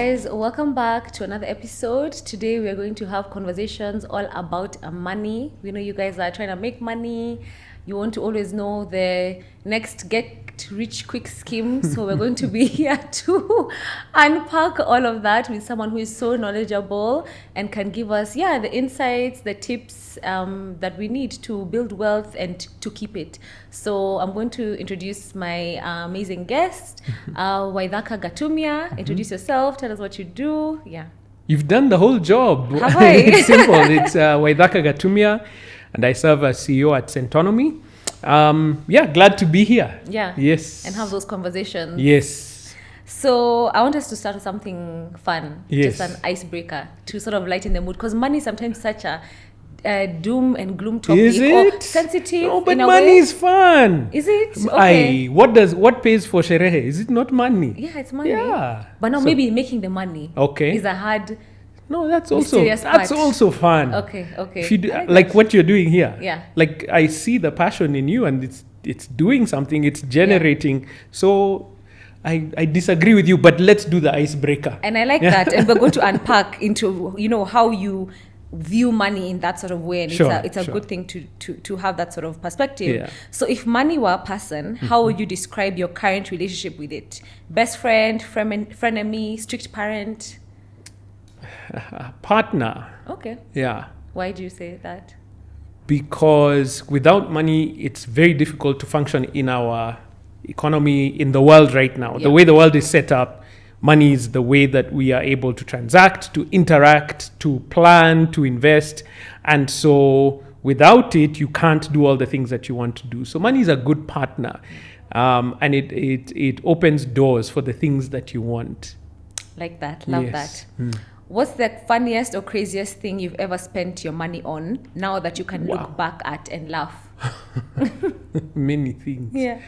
guys, welcome back to another episode. Today we are going to have conversations all about money. We know you guys are trying to make money. You want to always know the next get rich quick scheme. So we're going to be here to unpack all of that with someone who is so knowledgeable and can give us, the insights, the tips that we need to build wealth and to keep it. So I'm going to introduce my amazing guest, Waithaka Gatumia. Introduce yourself. Tell us what you do. Yeah. You've done the whole job. Have I? It's simple. It's Waithaka Gatumia, and I serve as CEO at Centonomy. Glad to be here. Yeah. Yes. And have those conversations. Yes. So I want us to start with something fun. Yes. Just an icebreaker to sort of lighten the mood. Because money is sometimes such a doom and gloom topic. Is it? Or sensitive. No, but in a money way. is fun. Is it? Okay. What pays for sherehe? Is it not money? Yeah, it's money. Yeah. But now maybe making the money is a hard. No, that's mysterious part. also fun. Okay. If you do, like what you're doing here. Yeah. Like I see the passion in you, and it's doing something. It's generating. So I disagree with you, but let's do the icebreaker. And I like that. And we're going to unpack into how you view money in that sort of way, and it's a good thing to have that sort of perspective. Yeah. So if money were a person, how would you describe your current relationship with it? Best friend, frenemy, strict parent? Partner. Okay. Yeah. Why do you say that? Because without money, it's very difficult to function in our economy, in the world right now. The way the world is set up, money is the way that we are able to transact, to interact, to plan, to invest. And so without it, you can't do all the things that you want to do. So money is a good partner. And it opens doors for the things that you want. Like that. Love that. What's the funniest or craziest thing you've ever spent your money on now that you can look back at and laugh? Many things. Yeah.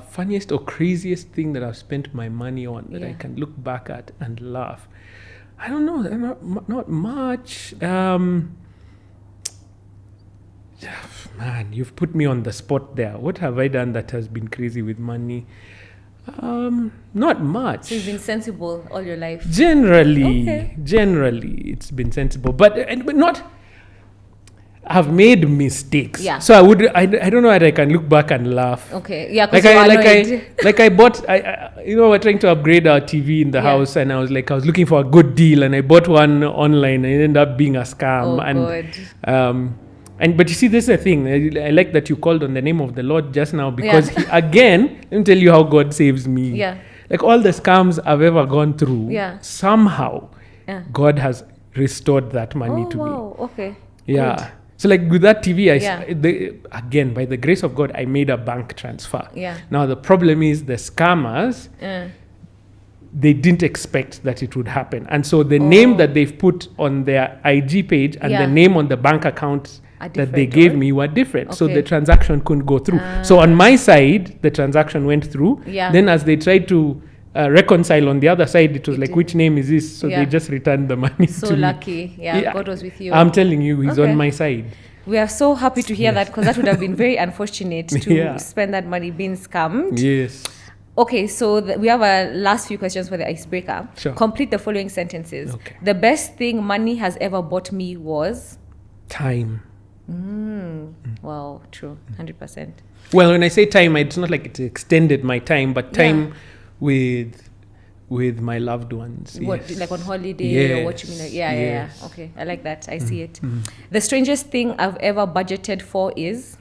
Funniest or craziest thing that I've spent my money on that I can look back at and laugh. I don't know. Not much. Man, you've put me on the spot there. What have I done that has been crazy with money? Not much. So you've been sensible all your life? Generally, it's been sensible, but not. I've made mistakes. Yeah. So I don't know that I can look back and laugh. Okay. Yeah. Because I bought. We're trying to upgrade our TV in the house, and I was looking for a good deal, and I bought one online, and it ended up being a scam. But you see, this is the thing. I like that you called on the name of the Lord just now, because let me tell you how God saves me. Yeah. Like all the scams I've ever gone through, somehow God has restored that money to me. Oh, wow. Okay. Yeah. Good. So like with that TV, again, by the grace of God, I made a bank transfer. Yeah. Now the problem is the scammers, they didn't expect that it would happen. And so the name that they've put on their IG page and the name on the bank account that they gave me were different. Okay. So the transaction couldn't go through. So on my side, the transaction went through. Yeah. Then as they tried to reconcile on the other side, it was which name is this? So they just returned the money so to me. Lucky. Yeah, God was with you. I'm telling you, he's on my side. We are so happy to hear that, because that would have been very unfortunate to spend that money being scammed. Yes. Okay, so we have a last few questions for the icebreaker. Sure. Complete the following sentences. Okay. The best thing money has ever bought me was? Time. Wow, true. 100%. Well, when I say time, it's not like it extended my time, but time with my loved ones. What, like on holiday or what you mean? Like, yeah. Okay, I like that. I see it. The strangest thing I've ever budgeted for is?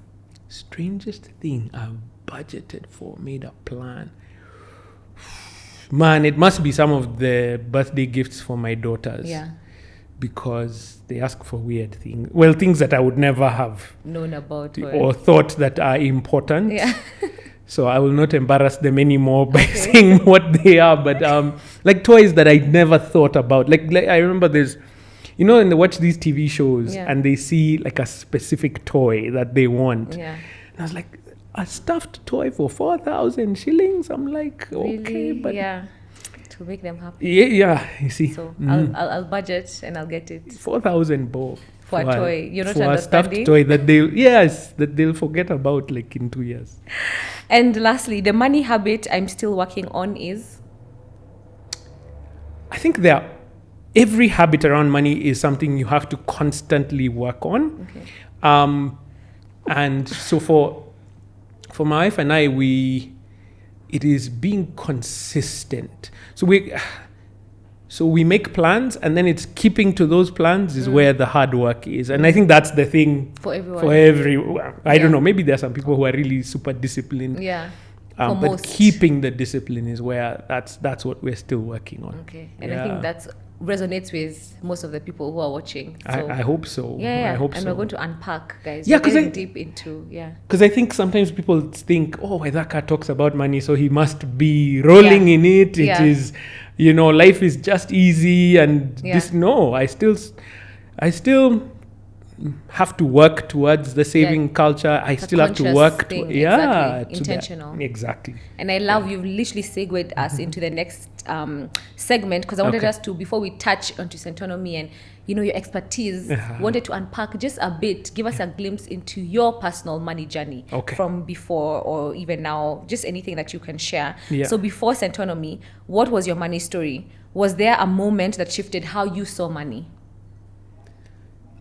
Strangest thing I've budgeted for, made a plan. Man, it must be some of the birthday gifts for my daughters. Yeah. Because they ask for weird things. Well, things that I would never have known about or thought that are important. Yeah. So I will not embarrass them anymore by saying what they are. But like toys that I never thought about. Like I remember there's, and they watch these TV shows and they see like a specific toy that they want. Yeah. And I was like, a stuffed toy for 4,000 shillings? I'm like, really? Okay, but to make them happy. Yeah, you see. So I'll budget and I'll get it. 4,000 bob. For a toy. You're not for understanding? A stuffed toy that they'll forget about like in 2 years. And lastly, the money habit I'm still working on is? I think every habit around money is something you have to constantly work on. Okay. And so for my wife and I, it is being consistent. So we make plans, and then it's keeping to those plans is where the hard work is. And I think that's the thing For everyone. for everyone. I don't know, maybe there are some people who are really super disciplined. Yeah. But most. keeping the discipline is where that's what we're still working on. Okay. And I think that resonates with most of the people who are watching. So, I hope so. Yeah. I hope and so. we're going to unpack, guys. Yeah, we're getting deep into, Because I think sometimes people think, oh, Waithaka talks about money, so he must be rolling in it. It is, life is just easy and this. No, I still have to work towards the saving culture. I still have to work intentional. Exactly. And I love you've literally segued us into the next segment, because I wanted us to, before we touch onto Centonomy and your expertise, wanted to unpack just a bit, give us a glimpse into your personal money journey from before or even now, just anything that you can share. So before Centonomy, what was your money story? Was there a moment that shifted how you saw money?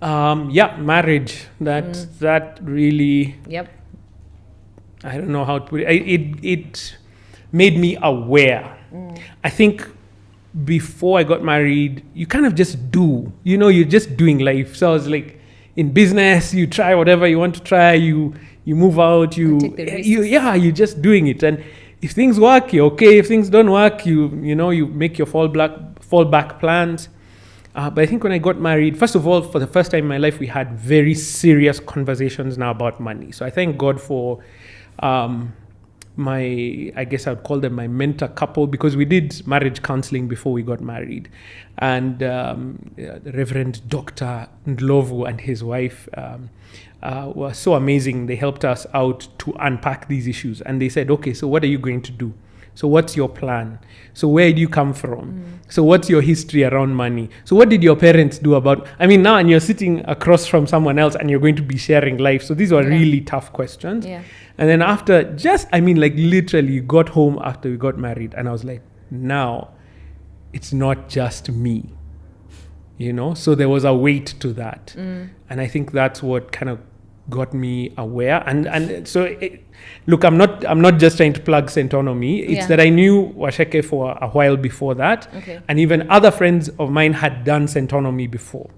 Marriage. That really. Yep. I don't know how to put it. It made me aware. I think before I got married, you kind of just do. You're just doing life. So I was like, in business, you try whatever you want to try. You move out. You take the risks. You're just doing it. And if things work, you're okay. If things don't work, you make your fallback plans. But I think when I got married, first of all, for the first time in my life, we had very serious conversations now about money. So I thank God for I guess I would call them my mentor couple, because we did marriage counseling before we got married. And the Reverend Dr. Ndlovu and his wife were so amazing. They helped us out to unpack these issues. And they said, okay, so what are you going to do? So what's your plan? So where do you come from? So what's your history around money? So what did your parents do about, now and you're sitting across from someone else and you're going to be sharing life. So these were really tough questions. Yeah. And then after literally got home after we got married, and I was like, now it's not just me, so there was a weight to that. And I think that's what kind of got me aware. And so look, I'm not just trying to plug Centonomy. It's that I knew Waithaka for a while before that. And even other friends of mine had done Centonomy before.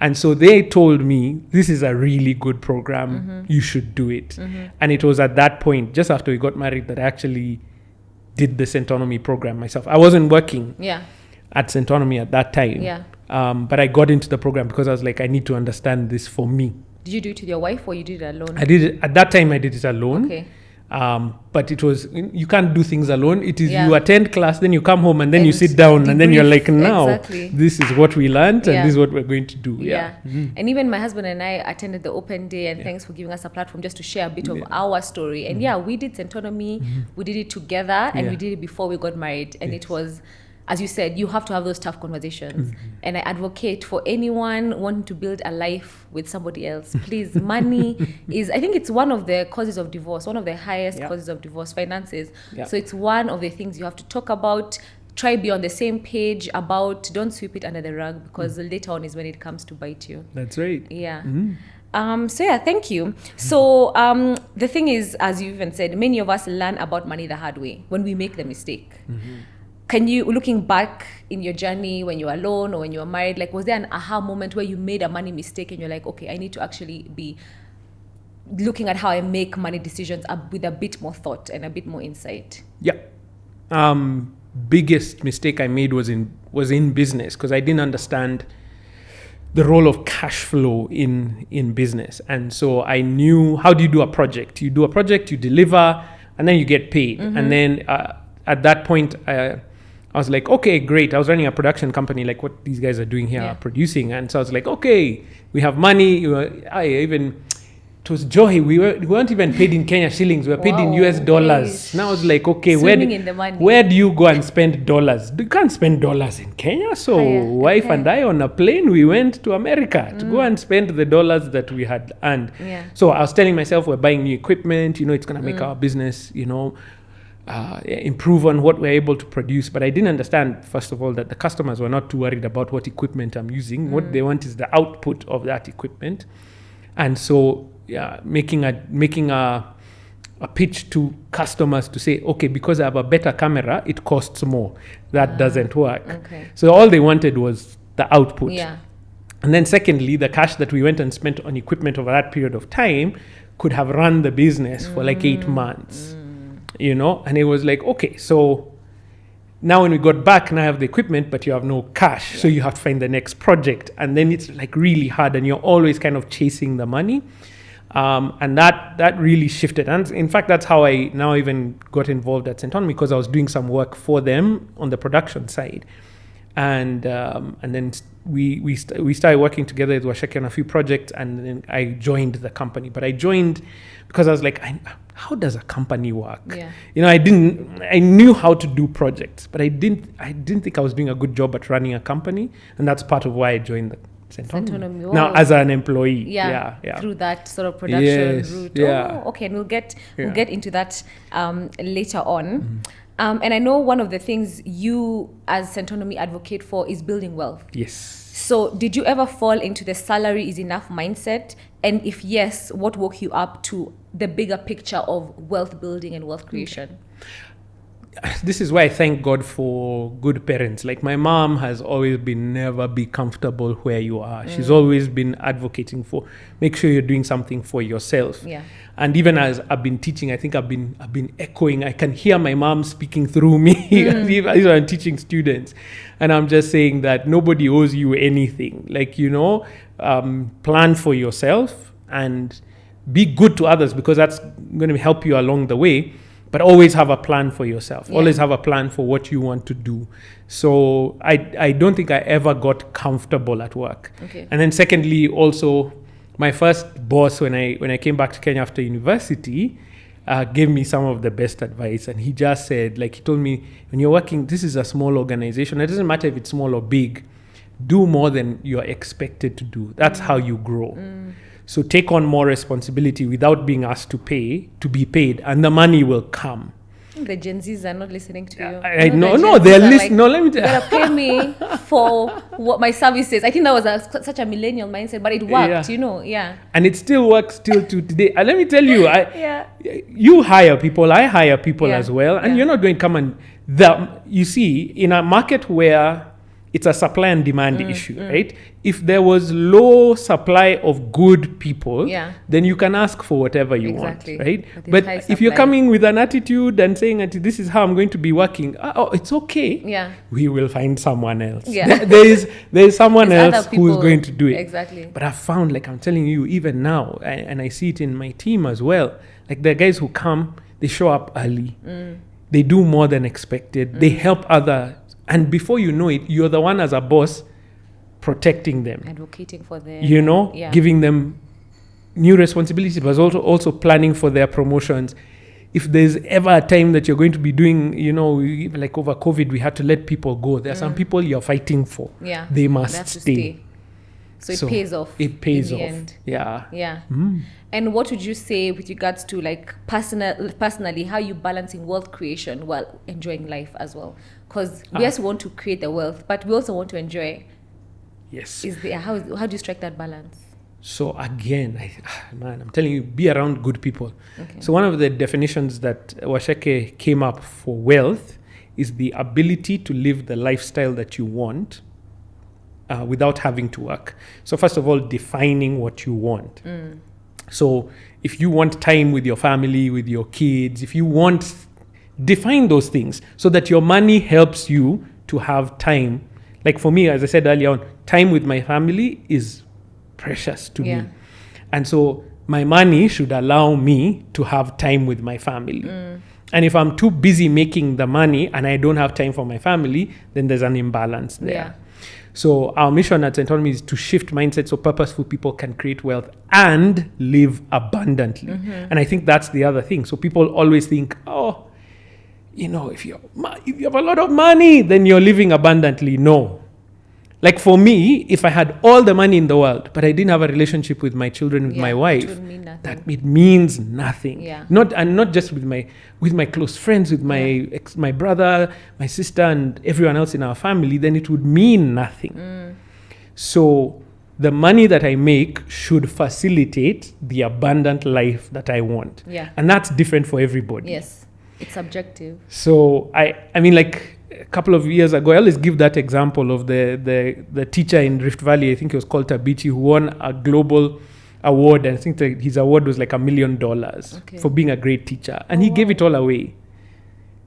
And so they told me, this is a really good program. You should do it. And it was at that point, just after we got married, that I actually did the Centonomy program myself. I wasn't working at Centonomy at that time. But I got into the program because I was like, I need to understand this for me. Did you do it with your wife or you did it alone? I did it at that time. I did it alone. Okay. But it was, you can't do things alone. It is you attend class, then you come home, and then you sit down, and then you're like, now this is what we learned, and this is what we're going to do. And even my husband and I attended the open day, and thanks for giving us a platform just to share a bit of our story. And we did Centonomy, we did it together, and we did it before we got married. And it was, as you said, you have to have those tough conversations. And I advocate for anyone wanting to build a life with somebody else. Please, money is, I think it's one of the causes of divorce, one of the highest causes of divorce, finances. So it's one of the things you have to talk about, try be on the same page about, don't sweep it under the rug, because later on is when it comes to bite you. That's right. Yeah. Thank you. So the thing is, as you even said, many of us learn about money the hard way when we make the mistake. Can you, looking back in your journey when you were alone or when you were married, like, was there an aha moment where you made a money mistake and you're like, okay, I need to actually be looking at how I make money decisions with a bit more thought and a bit more insight? Biggest mistake I made was in business, because I didn't understand the role of cash flow in business. And so I knew, how do you do a project? You do a project, you deliver, and then you get paid. And then at that point, I was like, okay, great. I was running a production company, like what these guys are doing here, producing. And so I was like, okay, we have money. It was joy. We weren't even paid in Kenya shillings. We were paid in US dollars. Now I was like, okay, where do you go and spend dollars? You can't spend dollars in Kenya. So wife and I on a plane, we went to America to go and spend the dollars that we had earned. So I was telling myself, we're buying new equipment, it's going to make our business, improve on what we're able to produce. But I didn't understand, first of all, that the customers were not too worried about what equipment I'm using. What they want is the output of that equipment. And so making a pitch to customers to say, okay, because I have a better camera, it costs more. That doesn't work. Okay. So all they wanted was the output. Yeah. And then secondly, the cash that we went and spent on equipment over that period of time could have run the business for like 8 months, you know? And it was like, okay, so now when we got back, now I have the equipment, but you have no cash. So you have to find the next project. And then it's like really hard and you're always kind of chasing the money. And that really shifted. And in fact, that's how I now even got involved at Centonomy, because I was doing some work for them on the production side. And then we started working together with Waithaka on a few projects, and then I joined the company. But I joined because I was like, how does a company work? Yeah. You know, I knew how to do projects, but I didn't think I was doing a good job at running a company, and that's part of why I joined the Centonomy. Now as an employee. Yeah. Through that sort of production route. Yeah. Oh, okay, and we'll get into that later on. And I know one of the things you as Centonomy advocate for is building wealth. Yes. So did you ever fall into the salary is enough mindset? And if yes, what woke you up to the bigger picture of wealth building and wealth creation? This is why I thank God for good parents. Like my mom has always been never be comfortable where you are. She's always been advocating for make sure you're doing something for yourself. Yeah. And even as I've been teaching, I think I've been echoing. I can hear my mom speaking through me as I'm teaching students. And I'm just saying that nobody owes you anything. Like, you know, plan for yourself and be good to others, because that's going to help you along the way. But always have a plan for yourself. Yeah. Always have a plan for what you want to do. So I don't think I ever got comfortable at work. Okay. And then secondly, also, my first boss when I came back to Kenya after university gave me some of the best advice. And he just said, like, he told me, when you're working, this is a small organization. It doesn't matter if it's small or big. Do more than you're expected to do. That's how you grow. So take on more responsibility without being asked to be paid, and the money will come. The Gen Zs are not listening to you. They're listening. No, let me tell you. They're pay me for what my service is. I think that was such a millennial mindset, but it worked, you know, And it still works till to today. And let me tell you, you hire people, I hire people as well, and you're not going to come and, you see, in a market where it's a supply and demand issue, right? If there was low supply of good people, then you can ask for whatever you want, right? But if you're coming with an attitude and saying that this is how I'm going to be working, it's okay. Yeah. We will find someone else. Yeah. There's someone else who's going to do it. Exactly. But I've found, like I'm telling you, even now, and I see it in my team as well, like the guys who come, they show up early. They do more than expected. They help others. And before you know it, you're the one as a boss protecting them. Advocating for them. You know, giving them new responsibilities, but also planning for their promotions. If there's ever a time that you're going to be doing, you know, like over COVID, we had to let people go. There are some people you're fighting for. Yeah. They must stay. So it pays off. It pays off. End. Yeah. Yeah. And what would you say with regards to like personally, how you balancing wealth creation while enjoying life as well? Because we also want to create the wealth, but we also want to enjoy. Yes. How do you strike that balance? So again, I'm telling you, be around good people. Okay. So one of the definitions that Waithaka came up for wealth is the ability to live the lifestyle that you want without having to work. So first of all, defining what you want. So if you want time with your family, with your kids, if you want, define those things so that your money helps you to have time. Like for me, as I said earlier on, time with my family is precious to me. And so my money should allow me to have time with my family. And if I'm too busy making the money and I don't have time for my family, then there's an imbalance there. So our mission at Centonomy is to shift mindset so purposeful people can create wealth and live abundantly. And I think that's the other thing. So people always think, you know, if you have a lot of money, then you're living abundantly. No. Like for me, if I had all the money in the world, but I didn't have a relationship with my children, with my wife, it would mean nothing. that it means nothing. Yeah. Not just with my close friends, with my brother, my sister, and everyone else in our family, then it would mean nothing. So the money that I make should facilitate the abundant life that I want. Yeah. And that's different for everybody. Yes. It's subjective. So I mean, like a couple of years ago, I always give that example of the teacher in Rift Valley. I think he was called Tabichi, who won a global award. And I think that his award was like $1 million for being a great teacher. And he gave it all away.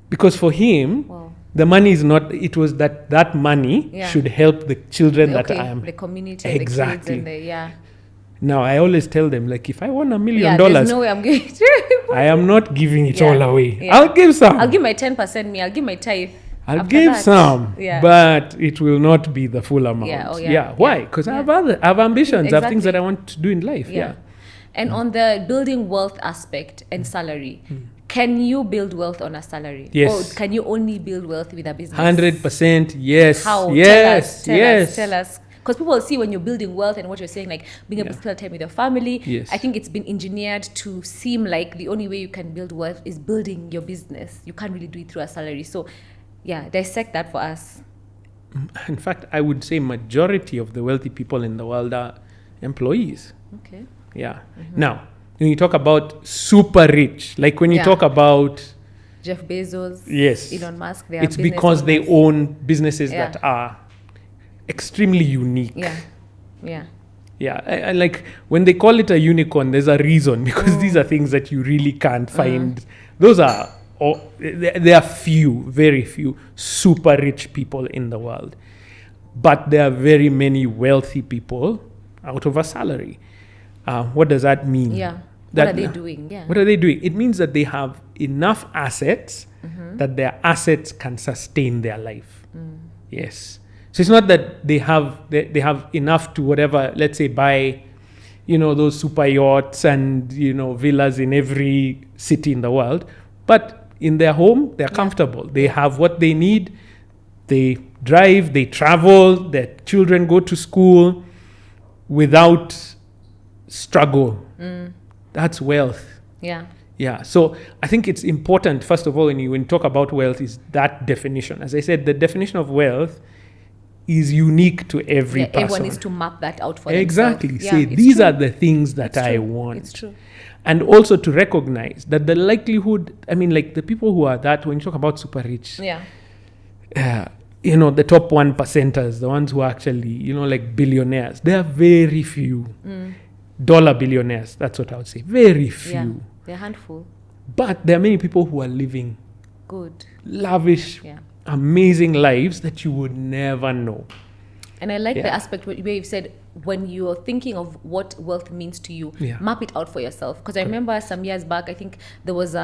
Because for him, the money is not, it was that money should help the children that I am. The community, exactly. the kids and Now, I always tell them, like, if I won $1 million, there's no way I'm giving it. I am not giving it all away. Yeah. I'll give some. I'll give my 10%, I'll give my tithe. I'll give some, but it will not be the full amount. Why? Because I have ambitions, I have things that I want to do in life. And on the building wealth aspect and salary, can you build wealth on a salary? Yes. Or can you only build wealth with a business? 100%, yes. How? Yes, Tell us. Because people will see when you're building wealth and what you're saying, like being able to spend time with your family. Yes. I think it's been engineered to seem like the only way you can build wealth is building your business. You can't really do it through a salary. So, dissect that for us. In fact, I would say majority of the wealthy people in the world are employees. Okay. Yeah. Now, when you talk about super rich, like when you talk about Jeff Bezos, Elon Musk, it's because they own businesses that are extremely unique. I like when they call it a unicorn, there's a reason, because these are things that you really can't find. Those are there are very few super rich people in the world, but there are very many wealthy people out of a salary. What does that mean? What are they doing? What are they doing? It means that they have enough assets that their assets can sustain their life. Yes. So it's not that they have enough to whatever, let's say, buy, those super yachts and, villas in every city in the world. But in their home, they're comfortable. They have what they need. They drive, they travel, their children go to school without struggle. That's wealth. Yeah. So I think it's important, first of all, when you talk about wealth, is that definition. As I said, the definition of wealth is unique to every person. Everyone needs to map that out for exactly. themselves. Say, these are the things that I want. It's true. And also to recognize that the likelihood, like the people who are that, when you talk about super rich, the top 1%ers, the ones who are actually, like billionaires, there are very few. Dollar billionaires, that's what I would say. Very few. They're a handful. But there are many people who are living good, lavish, amazing lives that you would never know. And I like the aspect where you've said, when you're thinking of what wealth means to you, map it out for yourself. Because I remember some years back, I think there was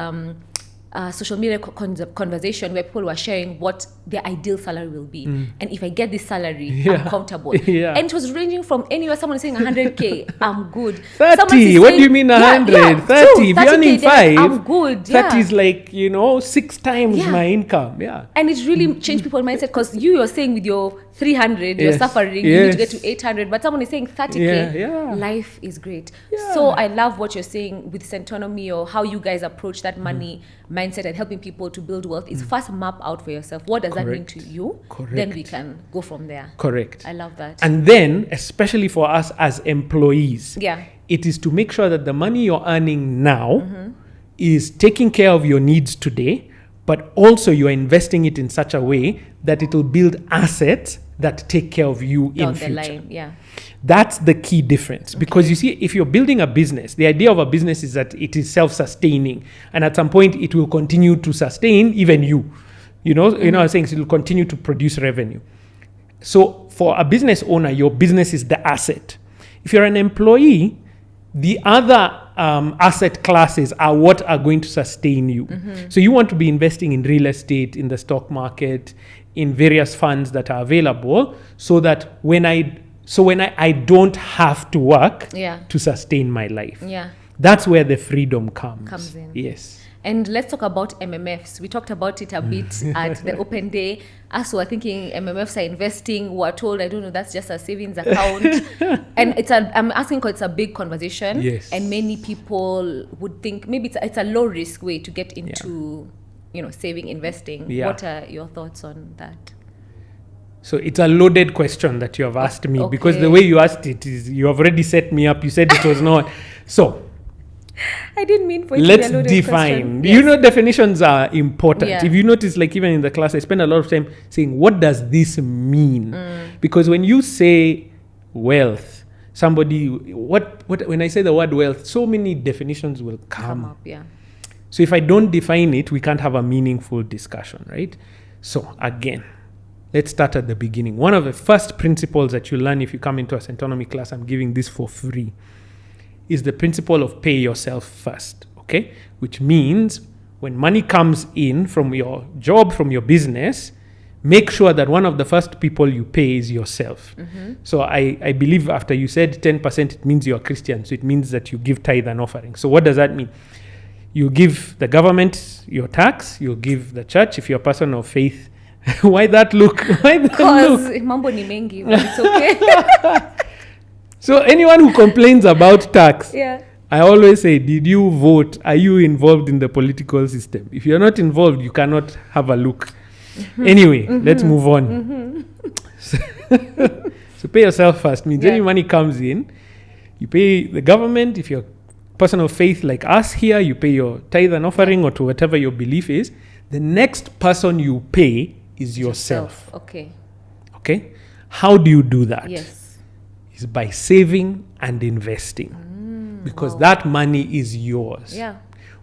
social media conversation where people were sharing what their ideal salary will be. And if I get this salary, I'm comfortable. And it was ranging from anywhere. Someone is saying 100K, I'm good. 30, what do you mean 100? 30, if you're earning 5, I'm good. That is like, 6 times my income. And it really changed people's mindset, because you're saying with your 300, you're suffering, you need to get to 800, but someone is saying 30K, life is great. So I love what you're saying with Centonomy, or how you guys approach that money mindset and helping people to build wealth, is first map out for yourself. What does that mean to you? Then we can go from there. Correct. I love that. And then, especially for us as employees, it is to make sure that the money you're earning now is taking care of your needs today, but also you're investing it in such a way that it will build assets that take care of you in future. Line, That's the key difference. Because you see, if you're building a business, the idea of a business is that it is self-sustaining, and at some point it will continue to sustain even you. I was saying, so it will continue to produce revenue. So for a business owner, your business is the asset. If you're an employee, the other asset classes are what are going to sustain you. So you want to be investing in real estate, in the stock market, in various funds that are available, so that when I don't have to work to sustain my life. That's where the freedom comes in. Yes. And let's talk about MMFs. We talked about it a bit at the open day. As we're thinking MMFs are investing, we're told, I don't know, that's just a savings account. And I'm asking because it's a big conversation. Yes. And many people would think maybe it's a low risk way to get into, saving, investing. Yeah. What are your thoughts on that? So it's a loaded question that you have asked me, because the way you asked it is, you have already set me up. You said it was not. So I didn't mean for it let's to be a loaded define. question. Yes. Definitions are important. Yeah. If you notice, like even in the class, I spend a lot of time saying, what does this mean? Because when you say wealth, somebody, when I say the word wealth, so many definitions will come up. Yeah. So if I don't define it, we can't have a meaningful discussion, right? So again, let's start at the beginning. One of the first principles that you learn if you come into a Centonomy class, I'm giving this for free, is the principle of pay yourself first, okay? Which means when money comes in from your job, from your business, make sure that one of the first people you pay is yourself. So I believe after you said 10%, it means you're a Christian. So it means that you give tithe and offering. So what does that mean? You give the government your tax, you give the church if you're a person of faith. Why that look? Because mambo ni mengi, but it's okay. So anyone who complains about tax, Yeah. I always say, did you vote? Are you involved in the political system? If you're not involved, you cannot have a look. Anyway, let's move on. So pay yourself first. Means any money comes in, you pay the government. If you're a person of faith like us here, you pay your tithe and offering or to whatever your belief is. The next person you pay is yourself. Okay. Okay? How do you do that? Yes. Is by saving and investing. Because that money is yours. Yeah.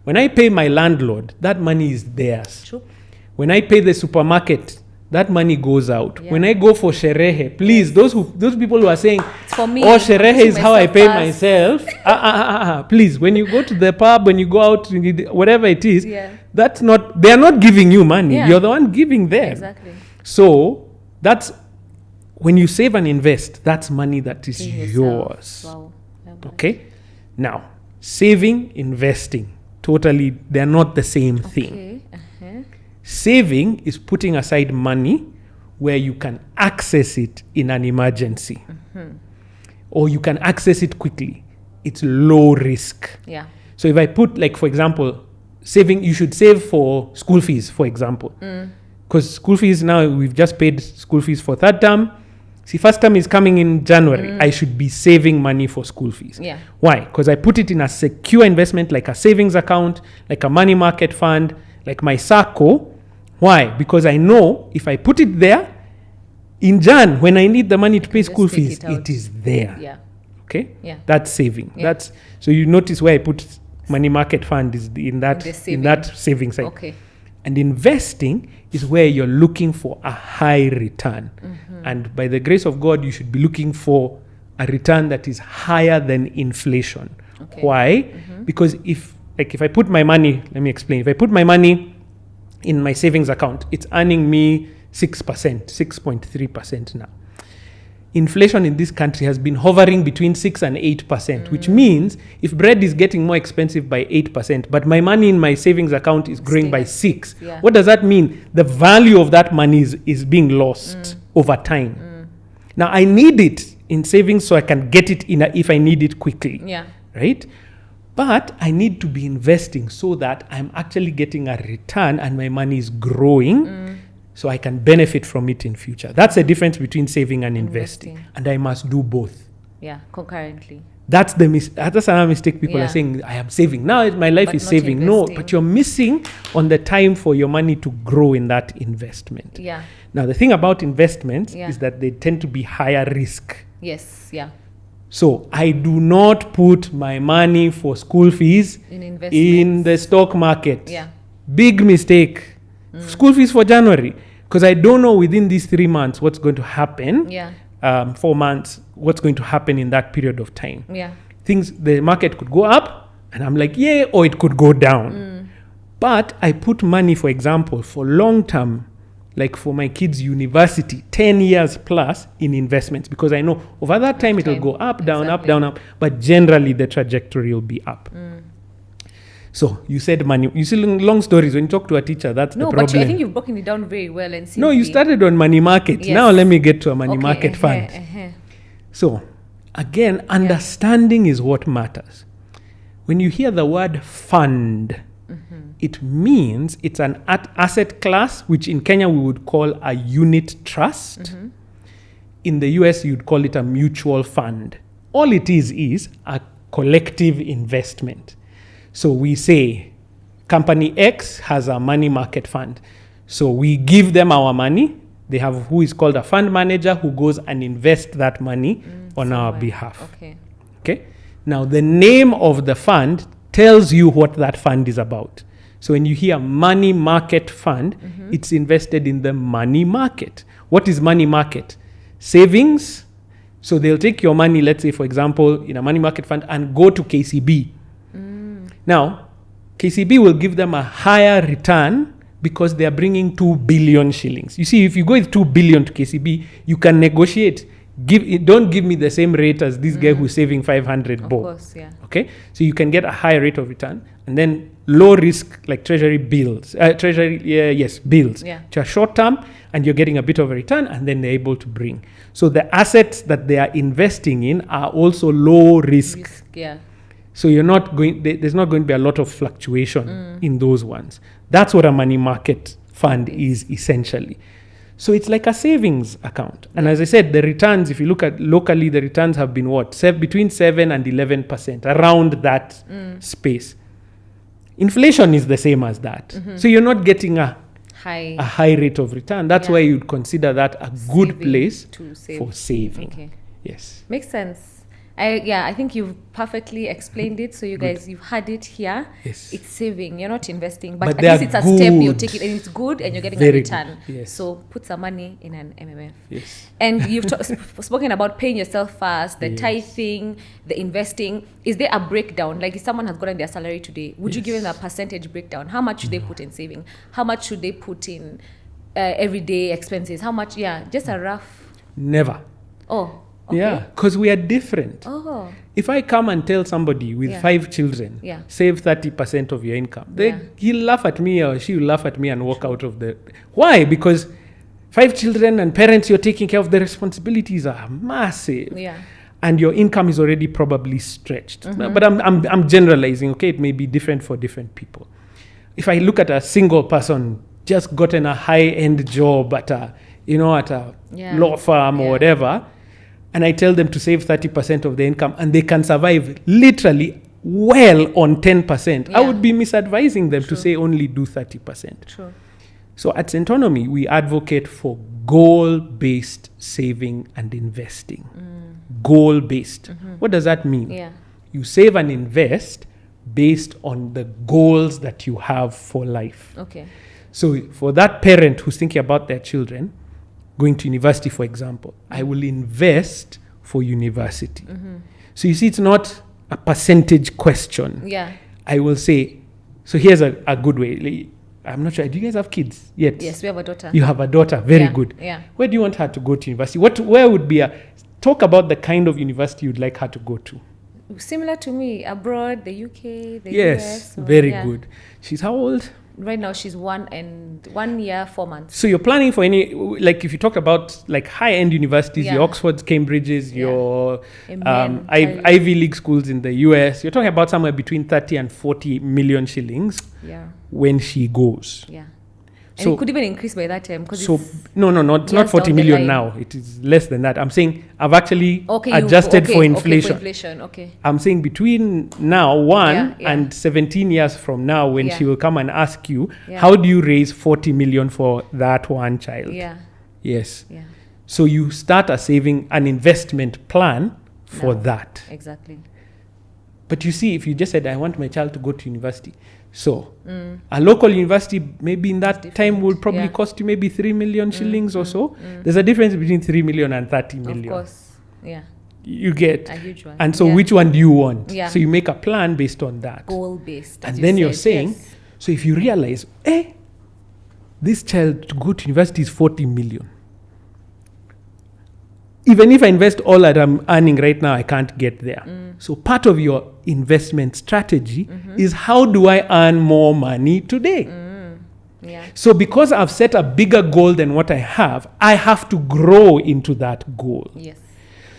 When I pay my landlord, that money is theirs. True. When I pay the supermarket, that money goes out. Yeah. When I go for sherehe, please, those people who are saying, It's for me. oh, sherehe is how I pay Myself myself. Please, when you go to the pub, when you go out, whatever it is, Yeah. they are not giving you money. Yeah. You're the one giving them. Exactly. So that's, when you save and invest, that's money that is Paying yours. yourself. Wow. Yeah, Okay? Now, saving, investing, totally, they're not the same thing. Okay. Saving is putting aside money where you can access it in an emergency. Or you can access it quickly. It's low risk. Yeah. So if I put, like, for example, saving, you should save for school fees, for example. Because school fees now, we've just paid school fees for third term. See, first term is coming in January. I should be saving money for school fees. Yeah. Why? Because I put it in a secure investment, like a savings account, like a money market fund, like my SACCO. Why? Because I know if I put it there, in Jan, when I need the money to pay school fees, it is there. Yeah. Okay? Yeah. That's saving. Yeah. So you notice where I put money market fund is in that saving side. Okay. And investing is where you're looking for a high return. And by the grace of God, you should be looking for a return that is higher than inflation. Okay. Why? Because if I put my money, let me explain. If I put my money in my savings account, it's earning me 6%, 6.3% now. Inflation in this country has been hovering between 6 and 8%, which means if bread is getting more expensive by 8%, but my money in my savings account is growing by 6, what does that mean? The value of that money is being lost over time. Now, I need it in savings so I can get it if I need it quickly. Yeah. Right? But I need to be investing so that I'm actually getting a return and my money is growing so I can benefit from it in future. That's the difference between saving and investing. And I must do both. Yeah, concurrently. That's another mistake people are saying, I am saving. Now my life is saving. No, but you're missing on the time for your money to grow in that investment. Yeah. Now, the thing about investments is that they tend to be higher risk. Yes, yeah. So I do not put my money for school fees in the stock market. Yeah. Big mistake. School fees for January. Because I don't know within these 3 months what's going to happen. Yeah. 4 months, what's going to happen in that period of time. Yeah. The market could go up and I'm like, yeah, or it could go down. But I put money, for example, for long term, like for my kids' university, 10 years plus in investments, because I know over that time it'll go up, down, up, down, up, but generally the trajectory will be up. So you said money. You see, long stories. When you talk to a teacher, that's the problem. No, but I think you've broken it down very well and simply. No, you started on money market. Yes. Now let me get to a money market fund. So again, understanding is what matters. When you hear the word fund, it means it's an asset class, which in Kenya we would call a unit trust. In the US, you'd call it a mutual fund. All it is a collective investment. So we say company X has a money market fund. So we give them our money. They have who is called a fund manager who goes and invests that money on our behalf. Okay. Now the name of the fund tells you what that fund is about. So when you hear money market fund, it's invested in the money market. What is money market? Savings. So they'll take your money, let's say, for example, in a money market fund and go to KCB. Now, KCB will give them a higher return because they are bringing 2 billion shillings. You see, if you go with 2 billion to KCB, you can negotiate. Don't give me the same rate as this guy who's saving 500 bob. Of course, yeah. Okay? So you can get a higher rate of return. And then low risk, like treasury bills. Bills. Yeah. Which are short term, and you're getting a bit of a return, and then they're able to bring. So the assets that they are investing in are also low risk. Yeah. So there's not going to be a lot of fluctuation in those ones. That's what a money market fund is essentially. So it's like a savings account. And as I said, the returns, if you look at locally, the returns have been between 7 and 11%, around that space. Inflation is the same as that. So you're not getting a high rate of return. That's why you'd consider that a good place for saving. Okay. Yes. Makes sense. I think you've perfectly explained it. So you guys, you've had it here. Yes. It's saving. You're not investing, but But at least it's a they are step you're good. taking, and it's good, and you're getting Very a return. good. Yes. So put some money in an MMF. Yes. And you've spoken about paying yourself first, the Yes. tithing, the investing. Is there a breakdown? Like if someone has gotten their salary today, would you give them a percentage breakdown? How much should they put in saving? How much should they put in everyday expenses? How much? Yeah, just a rough. Never. Oh. Okay. Yeah, because we are different. Oh. If I come and tell somebody with 5 children, save 30% of your income, he'll laugh at me or she will laugh at me and walk out of the... Why? Because 5 children and parents you're taking care of, the responsibilities are massive. Yeah. And your income is already probably stretched. But I'm generalizing, okay? It may be different for different people. If I look at a single person, just gotten a high-end job at a law firm or whatever, and I tell them to save 30% of their income and they can survive literally well on 10%, I would be misadvising them to say only do 30%. True. So at Centonomy, we advocate for goal-based saving and investing. Goal-based. What does that mean? Yeah. You save and invest based on the goals that you have for life. Okay. So for that parent who's thinking about their children, going to university, for example, I will invest for university. So you see, it's not a percentage question. Yeah. I will say, so here's a good way. I'm not sure. Do you guys have kids yet? Yes, we have a daughter. You have a daughter. Very good. Yeah. Where do you want her to go to university? Where would be talk about the kind of university you'd like her to go to. Similar to me, abroad, the UK, the US. Yes, very good. She's how old? Right now, she's 1 year, 4 months. So you're planning for any, like if you talk about like high-end universities, your Oxfords, Cambridges, your Ivy League schools in the US, you're talking about somewhere between 30 and 40 million shillings when she goes. Yeah. And it could even increase by that time. So, it's not 40 million now. It is less than that. I'm saying I've actually adjusted for inflation. Okay, for inflation. Okay. I'm saying between now, and 17 years from now, when she will come and ask you, how do you raise 40 million for that one child? Yeah. Yes. Yeah. So you start an investment plan for that. Exactly. But you see, if you just said, I want my child to go to university, so a local university maybe in that time will probably cost you maybe 3 million shillings or so. There's a difference between 3 million and 30 million. Of course, yeah. You get a huge one. And so which one do you want? Yeah. So you make a plan based on that. Goal-based. And then you're saying, so if you realize, this child to go to university is 40 million. even if I invest all that I'm earning right now, I can't get there. So part of your investment strategy is, how do I earn more money today? Yeah. So because I've set a bigger goal than what I have to grow into that goal. Yes.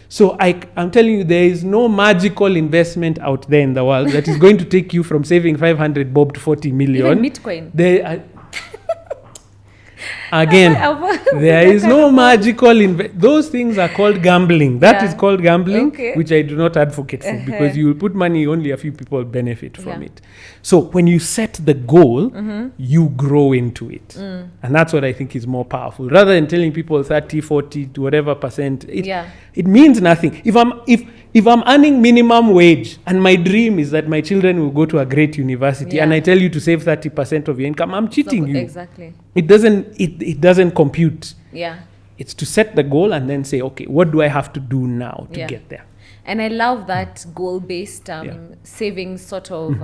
So I'm telling you, there is no magical investment out there in the world that is going to take you from saving 500 bob to 40 million. Even Bitcoin. Again, there is no magical those things are called gambling. That is called gambling, which I do not advocate for, because you will put money, only a few people benefit from it. So when you set the goal, you grow into it. And that's what I think is more powerful. Rather than telling people 30, 40 to whatever percent, it means nothing. If I'm earning minimum wage and my dream is that my children will go to a great university, and I tell you to save 30% of your income, I'm cheating you. Exactly. It doesn't compute. Yeah. It's to set the goal and then say, okay, what do I have to do now to get there? And I love that goal-based saving sort of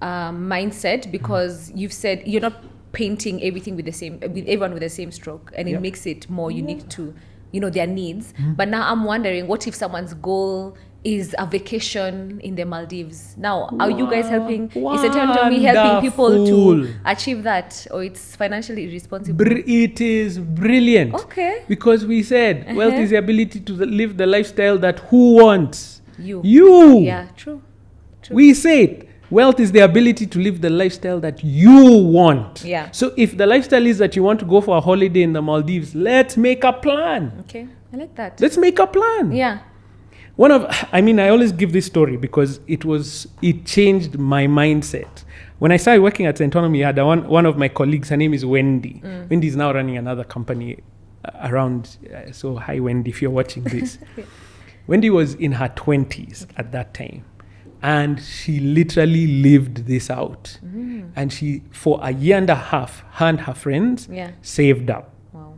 mindset, because you've said you're not painting everything with everyone with the same stroke, and it makes it more unique to their needs. But now I'm wondering, what if someone's goal is a vacation in the Maldives? Now, are you guys helping? Is Centonomy helping people to achieve that, or it's financially irresponsible? It is brilliant. Okay. Because we said wealth is the ability to live the lifestyle that who wants? You. Yeah, true. We say it. Wealth is the ability to live the lifestyle that you want. Yeah. So if the lifestyle is that you want to go for a holiday in the Maldives, let's make a plan. Okay, I like that. Let's make a plan. Yeah. I always give this story because it changed my mindset. When I started working at Centonomy, I had one of my colleagues, her name is Wendy. Wendy is now running another company around. So hi, Wendy, if you're watching this. Wendy was in her 20s at that time. And she literally lived this out. And she, for a year and a half, her and her friends saved up. Wow.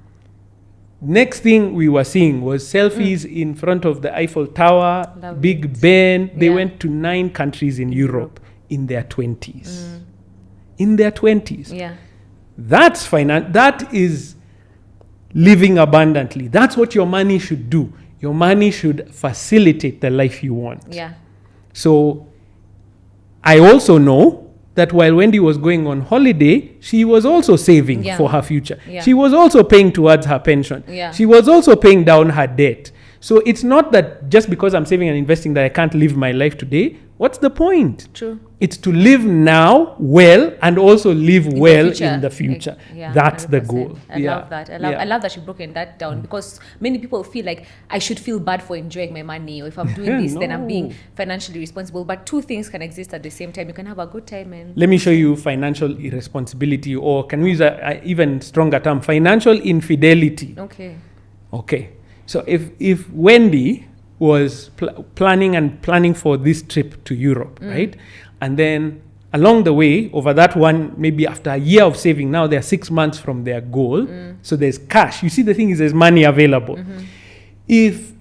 Next thing we were seeing was selfies in front of the Eiffel Tower, Big Ben. They went to 9 countries in Europe in their 20s. In their 20s. Yeah. That's finance. That is living abundantly. That's what your money should do. Your money should facilitate the life you want. Yeah. So I also know that while Wendy was going on holiday, she was also saving for her future. Yeah. She was also paying towards her pension. Yeah. She was also paying down her debt. So it's not that just because I'm saving and investing that I can't live my life today. What's the point? True. It's to live now well and also live in the future. That's 100%. The goal. I love that. I love that you've broken that down, because many people feel like I should feel bad for enjoying my money, or if I'm doing this, then I'm being financially responsible. But two things can exist at the same time. You can have a good time and... Let me show you financial irresponsibility, or can we use an even stronger term, financial infidelity. Okay. So if Wendy was planning for this trip to Europe, right? And then along the way, over that one, maybe after a year of saving, now they're 6 months from their goal. So there's cash. You see, the thing is, there's money available. If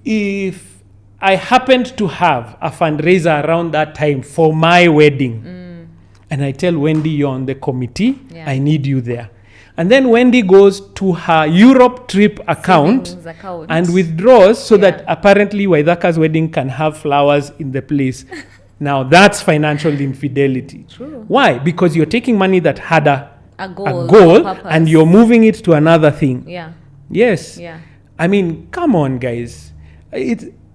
I happened to have a fundraiser around that time for my wedding, and I tell Wendy, you're on the committee, I need you there. And then Wendy goes to her Europe trip account and withdraws so that apparently Waithaka's wedding can have flowers in the place. Now that's financial infidelity. True. Why? Because you're taking money that had a goal and you're moving it to another thing. Yeah. Yes. Yeah. I mean, come on, guys.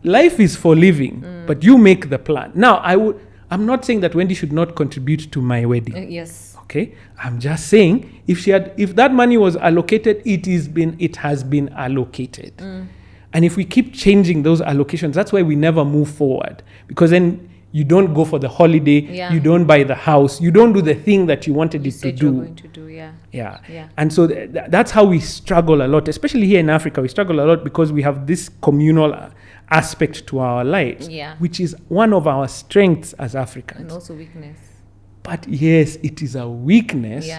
Life is for living, but you make the plan. Now, I'm not saying that Wendy should not contribute to my wedding. Yes. Okay, I'm just saying if that money was allocated, it has been allocated. And if we keep changing those allocations, that's why we never move forward, because then you don't go for the holiday, you don't buy the house, you don't do the thing that you wanted it to do. You're going to do. Yeah. And so that's how we struggle a lot, especially here in Africa. We struggle a lot because we have this communal aspect to our lives, which is one of our strengths as Africans. And also weakness. But yes, it is a weakness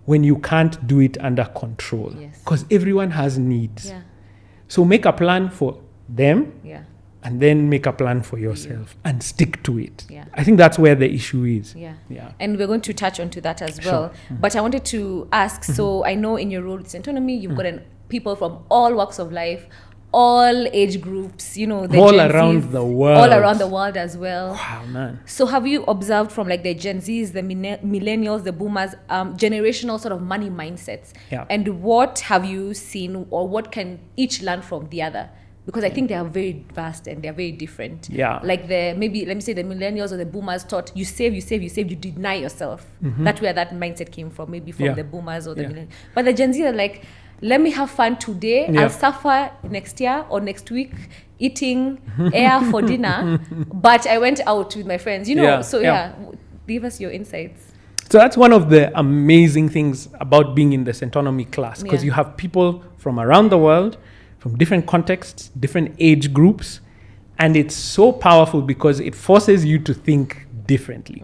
when you can't do it under control, because everyone has needs. So make a plan for them, and then make a plan for yourself and stick to it. I think that's where the issue is. And we're going to touch onto that as well. But I wanted to ask, so I know in your role at Centonomy, you've gotten people from all walks of life, all age groups, you know, the all Gen around Zs, the world. all around the world as well. Wow, man. So have you observed from like the Gen Zs, the millennials, the boomers, generational sort of money mindsets? Yeah. And what have you seen, or what can each learn from the other? Because I think they are very vast and they are very different. Yeah. Like let me say the millennials or the boomers thought you save, you deny yourself. That's where that mindset came from, maybe from the boomers or the millennials. But the Gen Z are like, let me have fun today. I'll suffer next year or next week eating air for dinner. But I went out with my friends, you know. Give us your insights. So that's one of the amazing things about being in the Centonomy class, because you have people from around the world, from different contexts, different age groups, and it's so powerful because it forces you to think differently.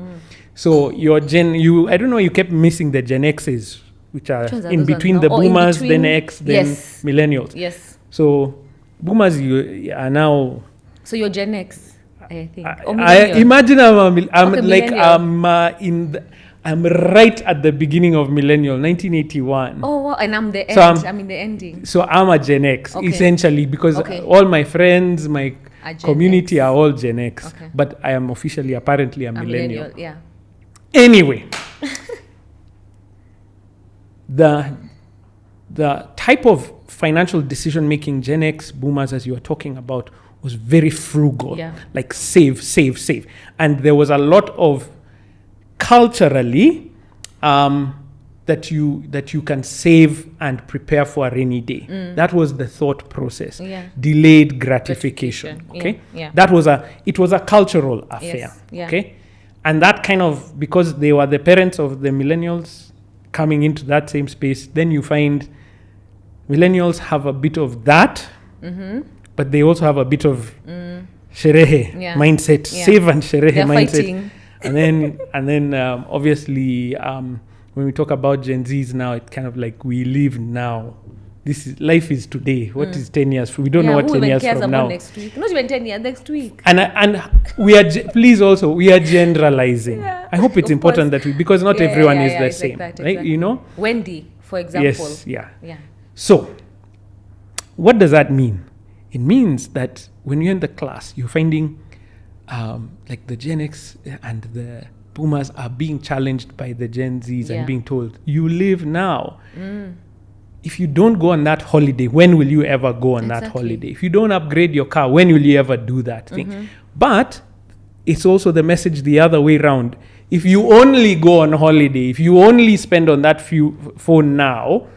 So your I don't know, you kept missing the Gen X's, which are in between the boomers, then X, then millennials. Yes. So boomers, you are now. So you're Gen X, I think. I imagine I'm right at the beginning of millennial, 1981. Oh, wow. And I'm the end. I'm in the ending. So I'm a Gen X, essentially, because all my friends, my community are all Gen X. Okay. But I am officially, apparently, a millennial. Yeah. Anyway, the type of financial decision-making Gen X boomers, as you were talking about, was very frugal. Yeah. Like save. And there was a lot of culturally that you can save and prepare for a rainy day. That was the thought process. Delayed gratification. Okay. That was it was a cultural affair. Okay. And that kind of, because they were the parents of the millennials coming into that same space, then you find millennials have a bit of that, but they also have a bit of sherehe mindset, save and sherehe mindset. Fighting. And then obviously when we talk about Gen Zs now, it's kind of like we live now. Life is today. What is 10 years? We don't know what 10 years from now. Next week. Not even 10 years, next week. And we are we are generalizing. I hope it's important that because not everyone is the same, like that, right? You know, Wendy, for example. Yes. Yeah. So, what does that mean? It means that when you're in the class, you're finding like the Gen X and the boomers are being challenged by the Gen Zs and being told, you live now. If you don't go on that holiday, when will you ever go on that holiday? If you don't upgrade your car, when will you ever do that thing? But it's also the message the other way around. If you only go on holiday, if you only spend on that phone now,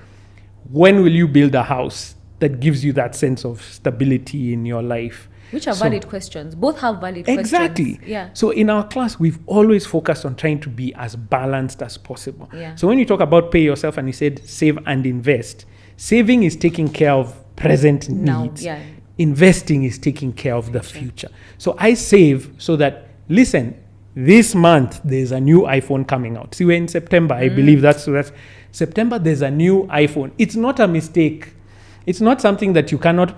when will you build a house that gives you that sense of stability in your life? Which are valid questions. Both have valid questions. Exactly. Yeah. So in our class, we've always focused on trying to be as balanced as possible. Yeah. So when you talk about pay yourself and you said save and invest, saving is taking care of present needs. Yeah. Investing is taking care of the future. So I save so that, listen, this month there's a new iPhone coming out. See, we're in September. I believe that's September. There's a new iPhone. It's not a mistake. It's not something that you cannot.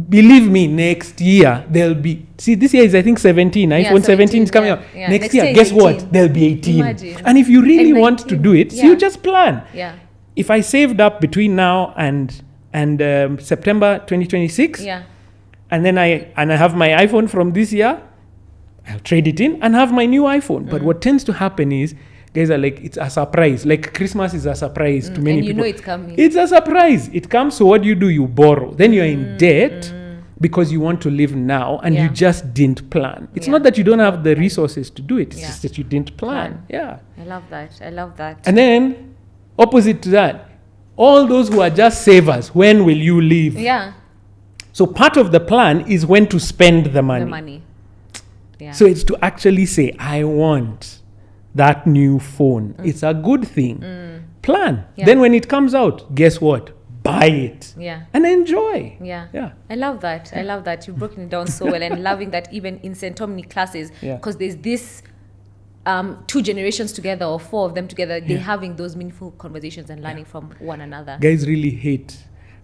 Believe me, next year there'll be. See, this year is I think 17. iPhone 17 is coming out. Yeah. Next year, guess 18. What? There'll be 18. Imagine. And if you really want to do it, so you just plan. Yeah. If I saved up between now and September 2026, and then I have my iPhone from this year, I'll trade it in and have my new iPhone. But what tends to happen is, guys are like, it's a surprise. Like Christmas is a surprise to many people. And you know it's coming. It's a surprise. It comes, so what do? You borrow. Then you're in debt because you want to live now and you just didn't plan. It's not that you don't have the resources to do it. It's just that you didn't plan. Yeah. I love that. And then, opposite to that, all those who are just savers, when will you leave? Yeah. So part of the plan is when to spend the money. Yeah. So it's to actually say, I want that new phone. It's a good thing. Plan. Yeah. Then when it comes out, guess what? Buy it. Yeah. And enjoy. Yeah. I love that. You've broken it down so well, and loving that even in Centonomy classes, because there's this 2 generations together or 4 of them together, they're having those meaningful conversations and learning from one another. Guys really hate,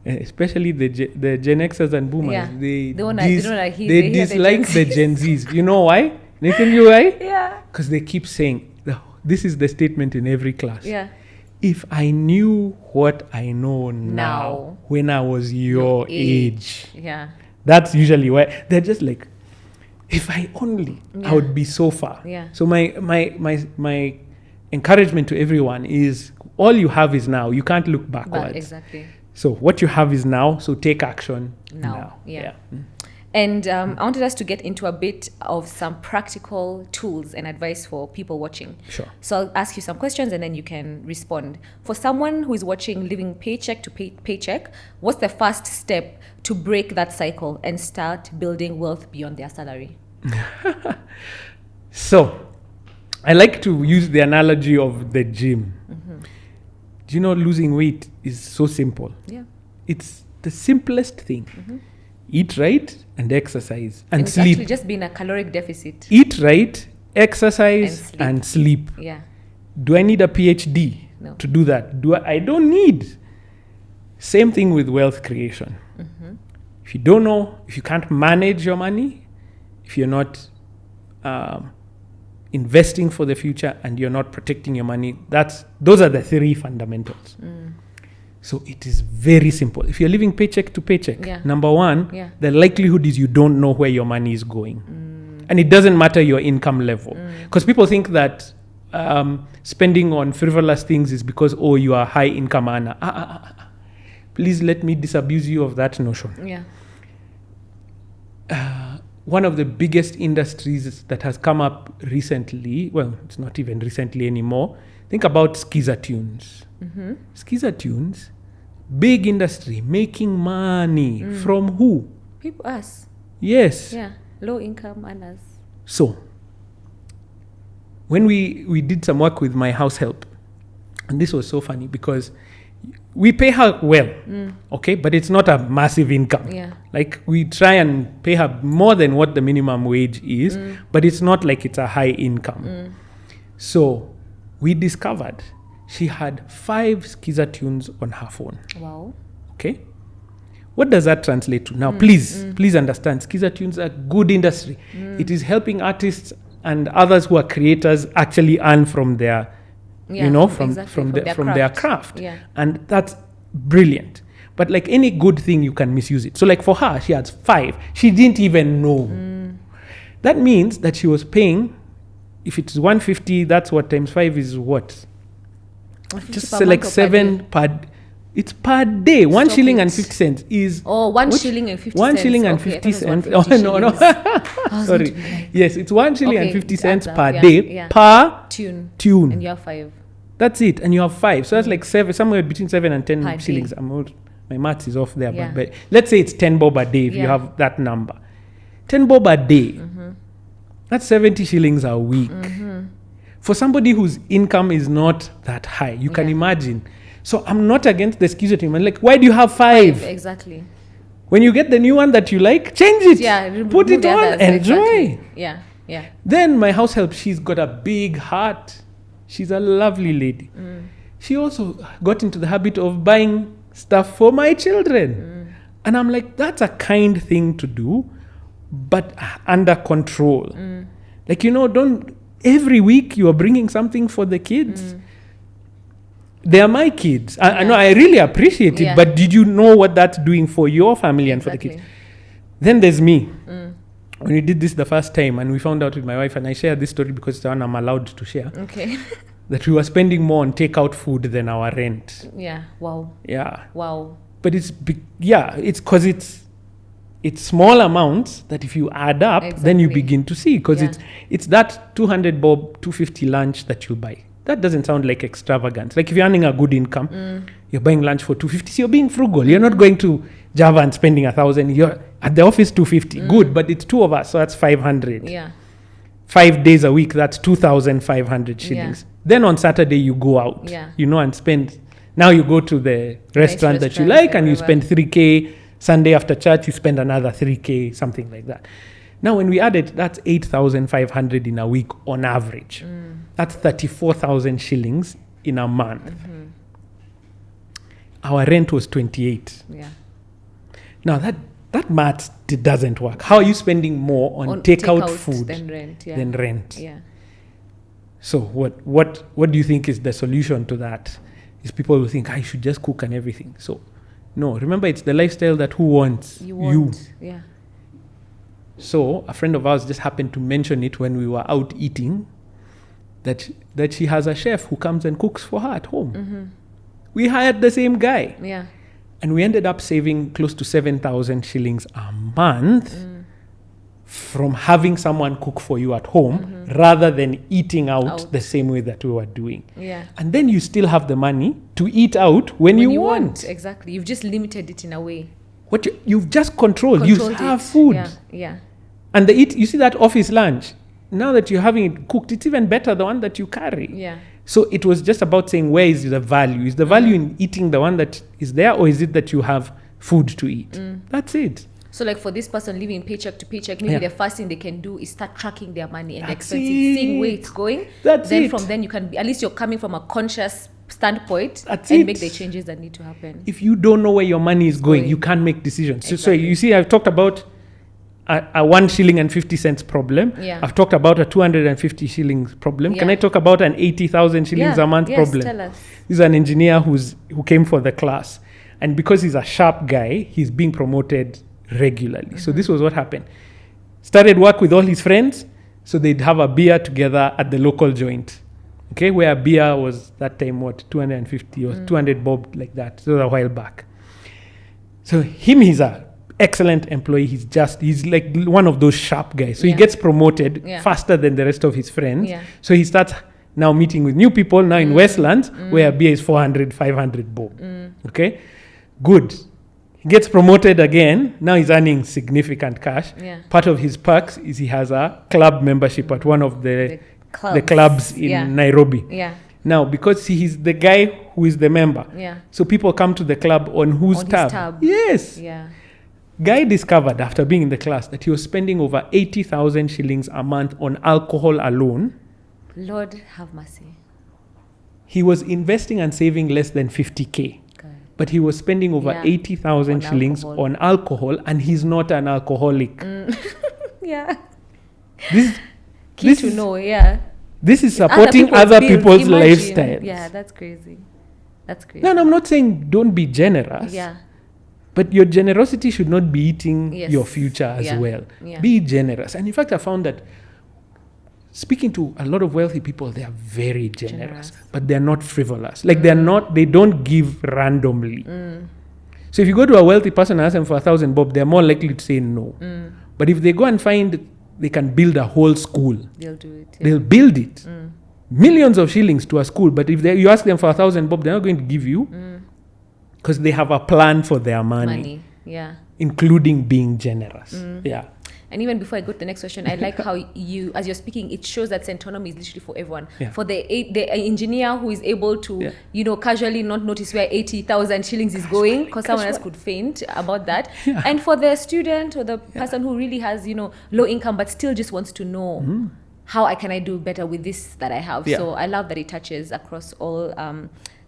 especially the Gen Xers and boomers. Yeah. They dislike the Gen Zs. You know why? Nathan, you why? Yeah. Because they keep saying, this is the statement in every class. Yeah. if I knew what I know now when I was your age. Yeah. That's usually why they're just like, if I only, I would be so far. Yeah. So my encouragement to everyone is, all you have is now. You can't look backwards. Exactly. So what you have is now. So take action now. Yeah. And I wanted us to get into a bit of some practical tools and advice for people watching. Sure. So I'll ask you some questions and then you can respond. For someone who is watching, living paycheck to paycheck, what's the first step to break that cycle and start building wealth beyond their salary? So I like to use the analogy of the gym. Do you know losing weight is so simple? Yeah. It's the simplest thing. Eat right and exercise and it's sleep. Actually just being a caloric deficit. Eat right, exercise and sleep. Yeah. Do I need a PhD to do that? I don't need. Same thing with wealth creation. If you don't know, if you can't manage your money, if you're not investing for the future and you're not protecting your money, those are the three fundamentals. So it is very simple. If you're living paycheck to paycheck, number one, the likelihood is you don't know where your money is going. And it doesn't matter your income level. Because people think that spending on frivolous things is because, you are a high income earner. Please let me disabuse you of that notion. Yeah. One of the biggest industries that has come up recently, well, it's not even recently anymore. Think about Skizatunes. Skizatunes, big industry, making money from who? People, us. Yes. Yeah, low income earners. So, when we did some work with my house help, and this was so funny because we pay her well, okay, but it's not a massive income. Yeah. Like we try and pay her more than what the minimum wage is, but it's not like it's a high income. So we discovered she had 5 Skizatunes on her phone. Wow. Okay. What does that translate to? Now, please understand, Skizatunes are a good industry. It is helping artists and others who are creators actually earn from their from their craft. Yeah. And that's brilliant. But like any good thing, you can misuse it. So like for her, she has 5. She didn't even know. That means that she was paying, if it's 150, that's what times 5 is what? Just like 7 per. It's per day. 1 shilling and 50 cents is. Oh, 1 shilling and 50 cents. 1 shilling and 50 cents. Oh, no. Sorry. Yes, it's 1 shilling and 50 cents per day per tune. And you have 5. That's it. And you have 5. So that's like 7, somewhere between 7 and 10 per shillings. Day. My maths is off there. But let's say it's 10 bob a day if you have that number. 10 bob a day. That's 70 shillings a week. For somebody whose income is not that high, you can imagine. So I'm not against the Skizatunes. I'm like, why do you have 5? Exactly. When you get the new one that you like, change it. Yeah, put it on, enjoy. Exactly. Yeah. Then my house help, she's got a big heart. She's a lovely lady. She also got into the habit of buying stuff for my children. And I'm like, that's a kind thing to do, but under control. Like, don't, every week you are bringing something for the kids. They are my kids. I know, I really appreciate it, but did you know what that's doing for your family and for the kids? Then there's me. When we did this the first time and we found out with my wife, and I share this story because it's the one I'm allowed to share. Okay. That we were spending more on takeout food than our rent. Yeah. Wow. Yeah. Wow. But it's because it's small amounts that if you add up, then you begin to see, because it's that 200 bob, 250 lunch that you'll buy. That doesn't sound like extravagance. Like if you're earning a good income, you're buying lunch for 250, so you're being frugal. You're not going to Java and spending 1,000. You're at the office 250. Good, but it's 2 of us, so that's 500. Yeah. 5 days a week, that's 2,500 shillings. Then on Saturday you go out, and spend. Now you go to the restaurant that you like and you spend 3K. Sunday after church, you spend another 3K, something like that. Now, when we add it, that's 8,500 in a week on average. That's 34,000 shillings in a month. Our rent was 28. Yeah. Now, that math doesn't work. How are you spending more on takeout food than rent? Than rent? Yeah. So, what do you think is the solution to that? is people will think, I should just cook and everything. So, no, remember, it's the lifestyle that who wants you. Yeah. So a friend of ours just happened to mention it when we were out eating, that she has a chef who comes and cooks for her at home. Mm-hmm. We hired the same guy. Yeah. And we ended up saving close to 7,000 shillings a month from having someone cook for you at home rather than eating out the same way that we were doing. Yeah. And then you still have the money to eat out when you want. Exactly. You've just limited it in a way. What you've just controlled. You have food. Yeah. Yeah. And you see that office lunch, now that you're having it cooked, it's even better the one that you carry. Yeah. So it was just about saying, where is the value? Is the value in eating the one that is there, or is it that you have food to eat? That's it. So like for this person living paycheck to paycheck, maybe the first thing they can do is start tracking their money and their expenses, seeing where it's going. Then from then you can be, at least you're coming from a conscious standpoint and make the changes that need to happen. If you don't know where your money is going, you can't make decisions. Exactly. So you see, I've talked about a 1 shilling and 50 cents problem. Yeah. I've talked about a 250 shillings problem. Yeah. Can I talk about an 80,000 shillings a month problem? Tell us. This is an engineer who came for the class. And because he's a sharp guy, he's being promoted regularly. So this was what happened. Started work with all his friends. So they'd have a beer together at the local joint. Okay, where a beer was that time, 250 or 200 bob, like that. So a while back. So he's a excellent employee. He's like one of those sharp guys. So he gets promoted faster than the rest of his friends. Yeah. So he starts now meeting with new people now in Westlands where a beer is 400, 500 bob. Okay, good. He gets promoted again. Now he's earning significant cash. Yeah. Part of his perks is he has a club membership at one of the clubs in Nairobi. Yeah. Now, because he's the guy who is the member, so people come to the club on whose tab? Yes. Yeah. Guy discovered after being in the class that he was spending over 80,000 shillings a month on alcohol alone. Lord have mercy. He was investing and saving less than 50K. But he was spending over 80,000 shillings on alcohol, and he's not an alcoholic. Yeah. This to know, yeah. This is supporting other people's lifestyles. Yeah, that's crazy. That's crazy. No, I'm not saying don't be generous. Yeah. But your generosity should not be eating your future as well. Yeah. Be generous. And in fact, I found that speaking to a lot of wealthy people, they are very generous. But they're not frivolous. Like they don't give randomly. So if you go to a wealthy person and ask them for 1,000 bob, they're more likely to say no. But if they go and find they can build a whole school, they'll do it. They'll build it. Millions of shillings to a school. But if you ask them for 1,000 bob, they're not going to give you. Because they have a plan for their money. Yeah. Including being generous. Yeah. And even before I go to the next question, I like how you, as you're speaking, it shows that Centonomy is literally for everyone. Yeah. For the engineer who is able to, casually not notice where 80,000 shillings is going, because someone else could faint about that. Yeah. And for the student or the person who really has, low income, but still just wants to know how can I do better with this that I have. Yeah. So I love that it touches across all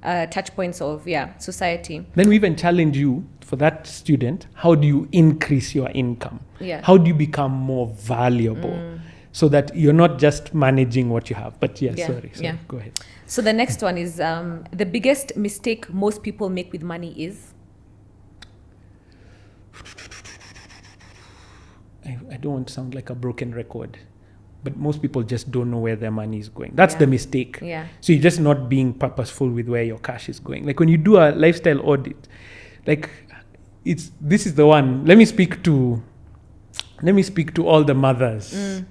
touch points of society. Then we even challenge you for that student. How do you increase your income? Yeah. How do you become more valuable so that you're not just managing what you have? But sorry, go ahead. So the next one is the biggest mistake most people make with money is? I don't want to sound like a broken record. But most people just don't know where their money is going. That's the mistake. Yeah. So you're just not being purposeful with where your cash is going. Like when you do a lifestyle audit, like this is the one. Let me speak to all the mothers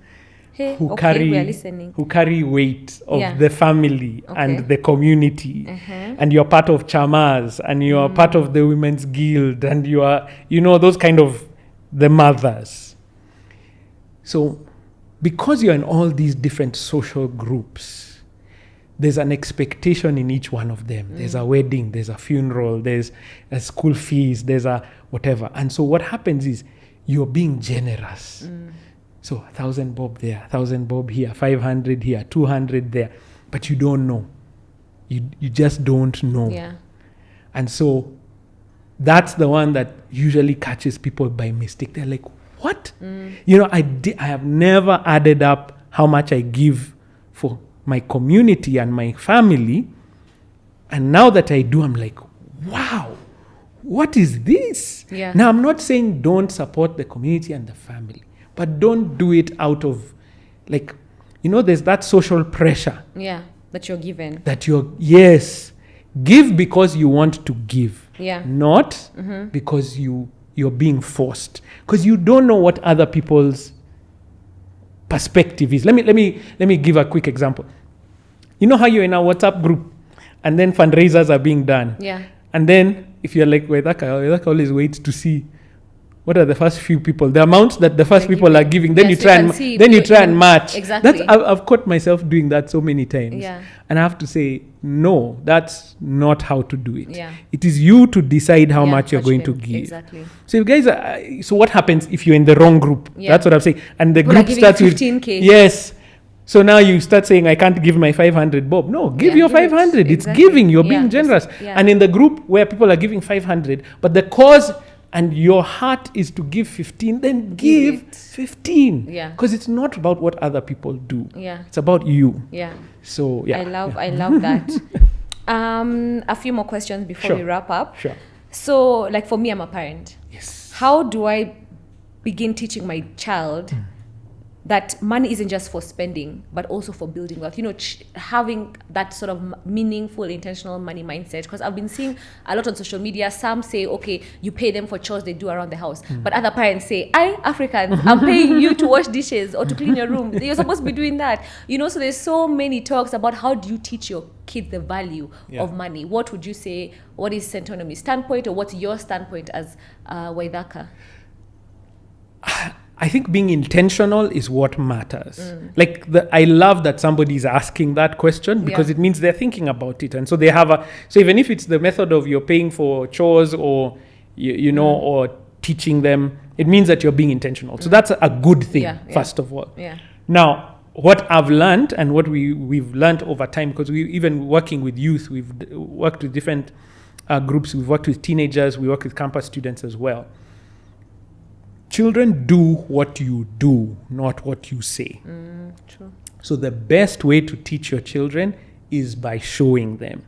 who carry weight of the family and the community. And you're part of chamas and you're part of the women's guild and you are, those kind of the mothers. So because you're in all these different social groups, there's an expectation in each one of them. There's a wedding, there's a funeral, there's a school fees, there's a whatever. And so what happens is you're being generous. So 1,000 bob there, 1,000 bob here, 500 here, 200 there. But you don't know. You just don't know. Yeah. And so that's the one that usually catches people by mistake. They're like, what? I have never added up how much I give for my community and my family. And now that I do, I'm like, wow, what is this? Yeah. Now, I'm not saying don't support the community and the family, but don't do it out of, like, there's that social pressure. Yeah, that you're given. Yes, give because you want to give. Yeah. Not because you're being forced. Because you don't know what other people's perspective is. Let me give a quick example. You know how you're in a WhatsApp group and then fundraisers are being done. Yeah. And then if you're like Waithaka always waits to see what are the first few people, the amounts that the first people are giving. Then you try and match. Exactly. I've caught myself doing that so many times. Yeah. And I have to say, no, that's not how to do it. Yeah. It is you to decide how much you're going to give. Exactly. So you guys, so what happens if you're in the wrong group? Yeah. That's what I'm saying. And the People group are giving starts 15K. with yes. So now you start saying, I can't give my 500 bob. No, give your 500. It's Exactly. giving. You're being generous. Yeah. And in the group where people are giving 500, but the cause and your heart is to give 15, then give 15. Yeah. Because it's not about what other people do. Yeah. It's about you. Yeah. So, yeah. I love that. A few more questions before we wrap up. Sure. So, like for me, I'm a parent. Yes. How do I begin teaching my child that money isn't just for spending, but also for building wealth? Having that sort of meaningful, intentional money mindset. Because I've been seeing a lot on social media. Some say, okay, you pay them for chores they do around the house. But other parents say, Africans, I'm paying you to wash dishes or to clean your room. You're supposed to be doing that. So there's so many talks about how do you teach your kids the value of money. What would you say? What is Centonomy's standpoint, or what's your standpoint as Waithaka? I think being intentional is what matters. I love that somebody's asking that question, because it means they're thinking about it. And so they have so even if it's the method of you're paying for chores or, or teaching them, it means that you're being intentional. So that's a good thing, first of all. Yeah. Now, what I've learned and what we've learned over time, because we even working with youth, we've worked with different groups, we've worked with teenagers, we work with campus students as well. Children do what you do, not what you say. True. So the best way to teach your children is by showing them.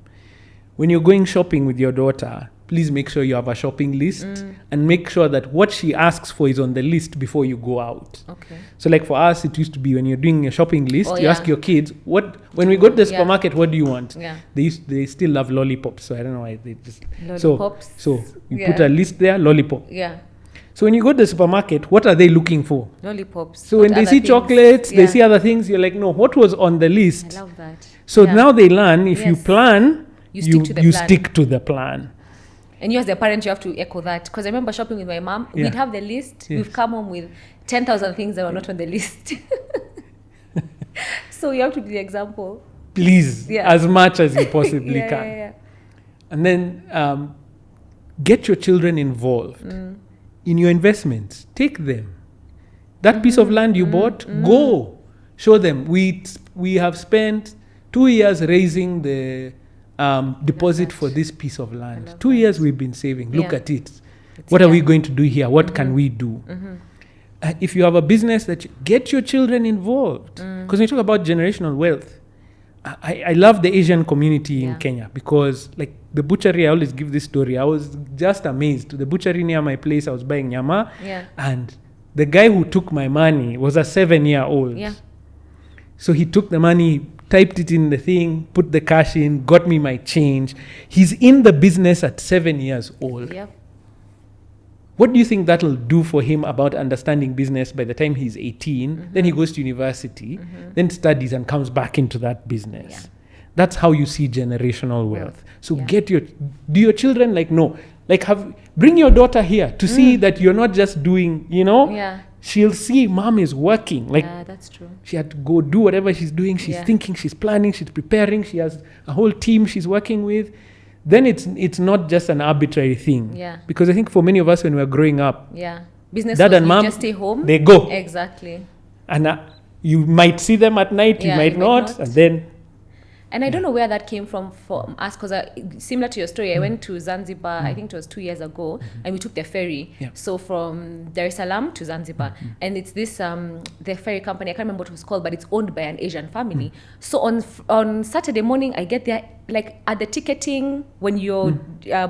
When you're going shopping with your daughter, please make sure you have a shopping list and make sure that what she asks for is on the list before you go out. Okay. So like for us, it used to be when you're doing a shopping list, you ask your kids, when we go to the supermarket, what do you want? Yeah. They still love lollipops, so I don't know why they just... Lollipops? So you put a list there, lollipop. Yeah. So when you go to the supermarket, what are they looking for? Lollipops. So when they see chocolates, they see other things, you're like, no, what was on the list? I love that. So now they learn, if you plan, you stick to the plan. And you as a parent, you have to echo that. Because I remember shopping with my mom, we'd have the list, we've come home with 10,000 things that were not on the list. So you have to be the example. Please, as much as you possibly can. Yeah. And then get your children involved. In your investments, take them. That piece of land you bought, go. Show them. We have spent 2 years raising the deposit for this piece of land. 2 years we've been saving. Look at it. What are we going to do here? What can we do? If you have a business, get your children involved. Because when you talk about generational wealth, I love the Asian community in Kenya, because like the butchery, I always give this story. I was just amazed. The butchery near my place, I was buying nyama, and the guy who took my money was a 7-year-old. Yeah. So he took the money, typed it in the thing, put the cash in, got me my change. He's in the business at 7 years old. Yep. What do you think that'll do for him about understanding business by the time he's 18? Then he goes to university, then studies and comes back into that business. Yeah. That's how you see generational wealth. So do your children bring your daughter here to see that you're not just doing, she'll see mom is working. That's true. She had to go do whatever she's doing. She's thinking, she's planning, she's preparing. She has a whole team she's working with. Then it's not just an arbitrary thing. Yeah. Because I think for many of us when we were growing up, business dad and mom, just stay home. They go. Exactly. And you might see them at night, you might not. And then... And I don't know where that came from us, because similar to your story, I went to Zanzibar, I think it was 2 years ago, and we took the ferry. Yeah. So from Dar es Salaam to Zanzibar. And it's this, the ferry company, I can't remember what it was called, but it's owned by an Asian family. So on Saturday morning, I get there, like at the ticketing when you're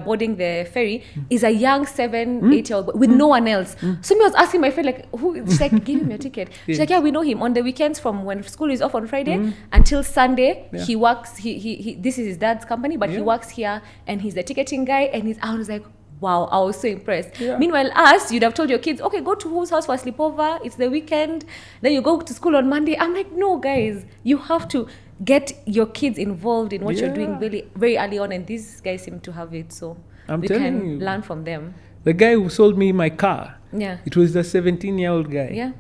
boarding the ferry is a young 7-8-year-old boy with no one else. So me was asking my friend like, who? She's like, give him your ticket. She's like, yeah, we know him. On the weekends from when school is off on Friday until Sunday, he works. He this is his dad's company, but he works here and he's the ticketing guy. And I was like, wow, I was so impressed. Meanwhile, us, you'd have told your kids, okay, go to whose house for a sleepover. It's the weekend. Then you go to school on Monday. I'm like, no, guys, you have to get your kids involved in what you're doing very, very early on. And these guys seem to have it. So we can learn from them. The guy who sold me my car, it was the 17-year-old guy. Yeah.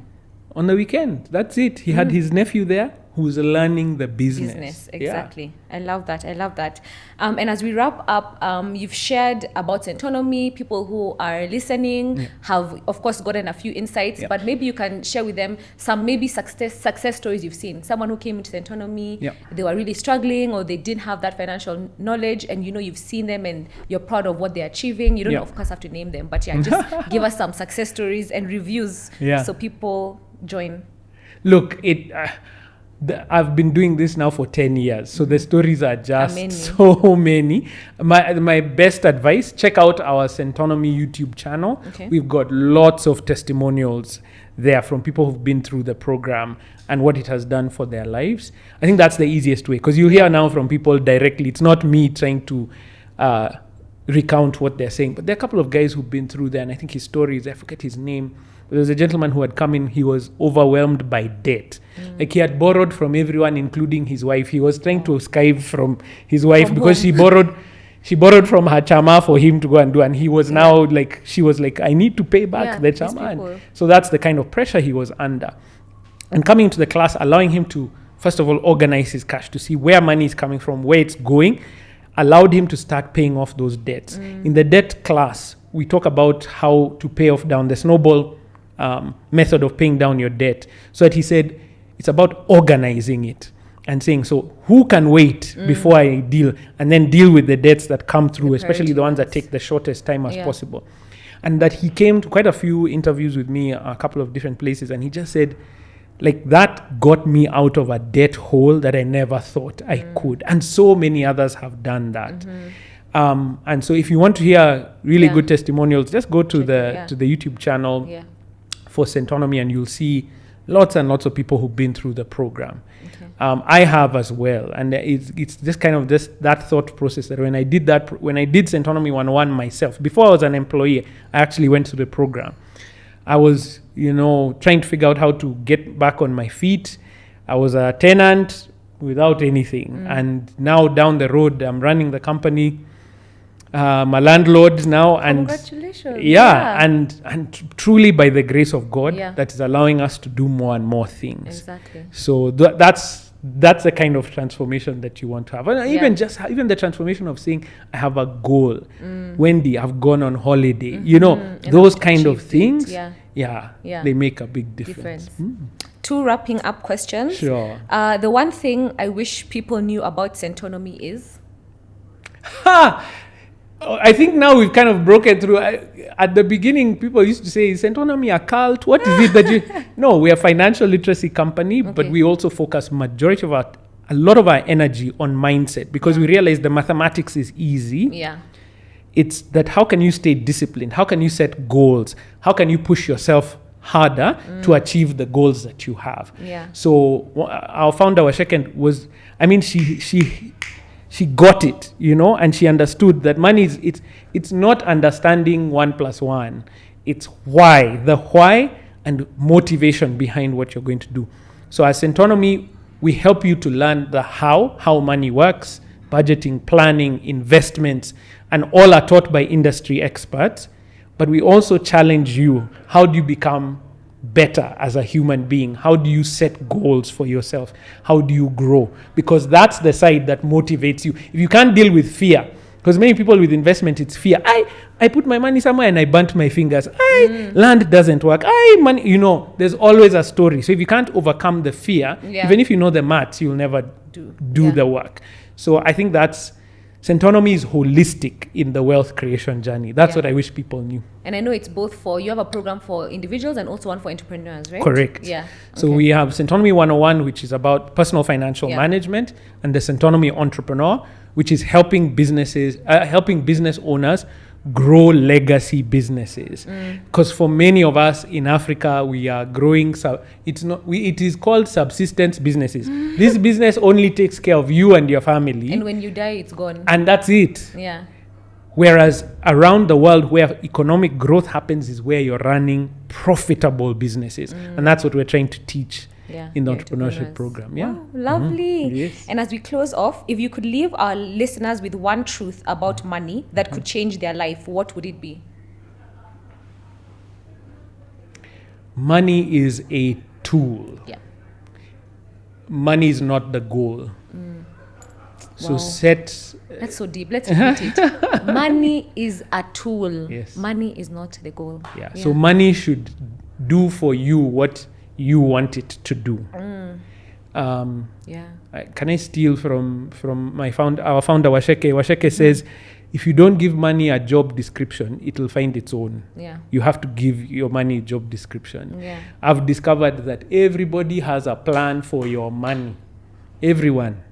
On the weekend, that's it. He had his nephew there who's learning the business. Exactly. I love that. And as we wrap up, you've shared about Centonomy. People who are listening have, of course, gotten a few insights, but maybe you can share with them some maybe success stories you've seen. Someone who came into Centonomy, they were really struggling or they didn't have that financial knowledge, and you've seen them and you're proud of what they're achieving. You don't, of course, have to name them, but just give us some success stories and reviews so people join. Look, I've been doing this now for 10 years, so the stories are just so many. My best advice, check out our Centonomy YouTube channel. We've got lots of testimonials there from people who've been through the program and what it has done for their lives. I think that's the easiest way, because you hear now from people directly. It's not me trying to recount what they're saying, but there are a couple of guys who've been through there, and I think his stories, I forget his name. There was a gentleman who had come in, he was overwhelmed by debt. Like he had borrowed from everyone, including his wife. He was trying to skive from his wife because she borrowed from her chama for him to go and do. And he was now like, she was like, I need to pay back the chama. So that's the kind of pressure he was under. And coming to the class, allowing him to, first of all, organize his cash to see where money is coming from, where it's going, allowed him to start paying off those debts. In the debt class, we talk about how to pay off down the snowball method of paying down your debt. So that he said it's about organizing it and saying, so who can wait before I deal, and then deal with the debts that come through, especially the ones that take the shortest time as possible. And that he came to quite a few interviews with me, a couple of different places, and he just said, like, that got me out of a debt hole that I never thought I could. And so many others have done that. And so if you want to hear really good testimonials, just go to the YouTube channel for Centonomy, and you'll see lots and lots of people who've been through the program. I have as well, and it's just kind of that thought process that when I did Centonomy 101 myself, before I was an employee, I actually went through the program. I was, trying to figure out how to get back on my feet. I was a tenant without anything, and now down the road, I'm running the company. My landlord now, and congratulations. And truly by the grace of God that is allowing us to do more and more things. Exactly. So that's the kind of transformation that you want to have, and even the transformation of saying, I have a goal. Wendy, I've gone on holiday. Those kind of things. They make a big difference. 2 wrapping up questions. Sure. The one thing I wish people knew about Centonomy is. I think now we've kind of broken through. At the beginning, people used to say, is Centonomy a cult? What is it that you... No, we are a financial literacy company, but we also focus a lot of our energy on mindset, because we realize the mathematics is easy. It's that how can you stay disciplined? How can you set goals? How can you push yourself harder to achieve the goals that you have? So our founder, Washekend, was... She got it, and she understood that money it's not understanding 1 + 1. It's why, the why and motivation behind what you're going to do. So as Centonomy, we help you to learn the how money works, budgeting, planning, investments, and all are taught by industry experts. But we also challenge you. How do you become better as a human being? How do you set goals for yourself? How do you grow? Because that's the side that motivates you. If you can't deal with fear, because many people with investment, it's fear. I put my money somewhere and I burnt my fingers. Land doesn't work. Money, there's always a story. So if you can't overcome the fear, even if you know the maths, you'll never do the work. So I think that's Centonomy is holistic in the wealth creation journey. That's what I wish people knew. And I know it's both you have a program for individuals and also one for entrepreneurs, right? Correct. Yeah. So we have Centonomy 101, which is about personal financial management, and the Centonomy Entrepreneur, which is helping business owners grow legacy businesses. Because for many of us in Africa, we are growing. It is called subsistence businesses. This business only takes care of you and your family. And when you die, it's gone. And that's it. Yeah. Whereas around the world where economic growth happens is where you're running profitable businesses. And that's what we're trying to teach in the entrepreneurship program. Yeah. Wow, lovely. Yes. And as we close off, if you could leave our listeners with one truth about money that could change their life, what would it be? Money is a tool. Yeah. Money is not the goal. So That's so deep. Let's repeat it. Money is a tool. Yes. Money is not the goal. Yeah. So money should do for you what you want it to do. Can I steal from our founder Washeke? Washeke says, if you don't give money a job description, it will find its own. Yeah. You have to give your money a job description. Yeah. I've discovered that everybody has a plan for your money. Everyone.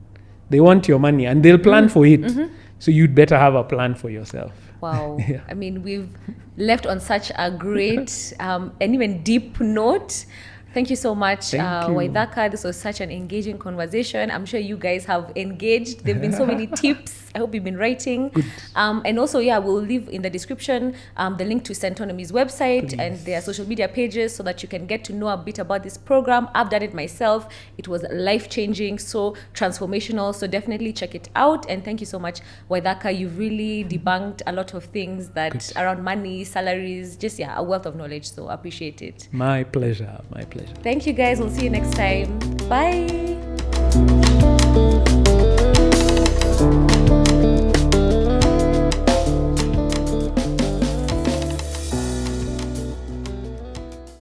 They want your money and they'll plan for it. So you'd better have a plan for yourself. Wow. I mean, we've left on such a great and even deep note. Thank you so much, Waithaka. This was such an engaging conversation. I'm sure you guys have engaged. There have been so many tips. I hope you've been writing. And also, we'll leave in the description the link to Centonomy's website and their social media pages so that you can get to know a bit about this program. I've done it myself. It was life-changing, so transformational. So definitely check it out. And thank you so much, Waithaka. You've really debunked a lot of things that around money, salaries, just a wealth of knowledge. So I appreciate it. My pleasure. My pleasure. Thank you guys. We'll see you next time. Bye.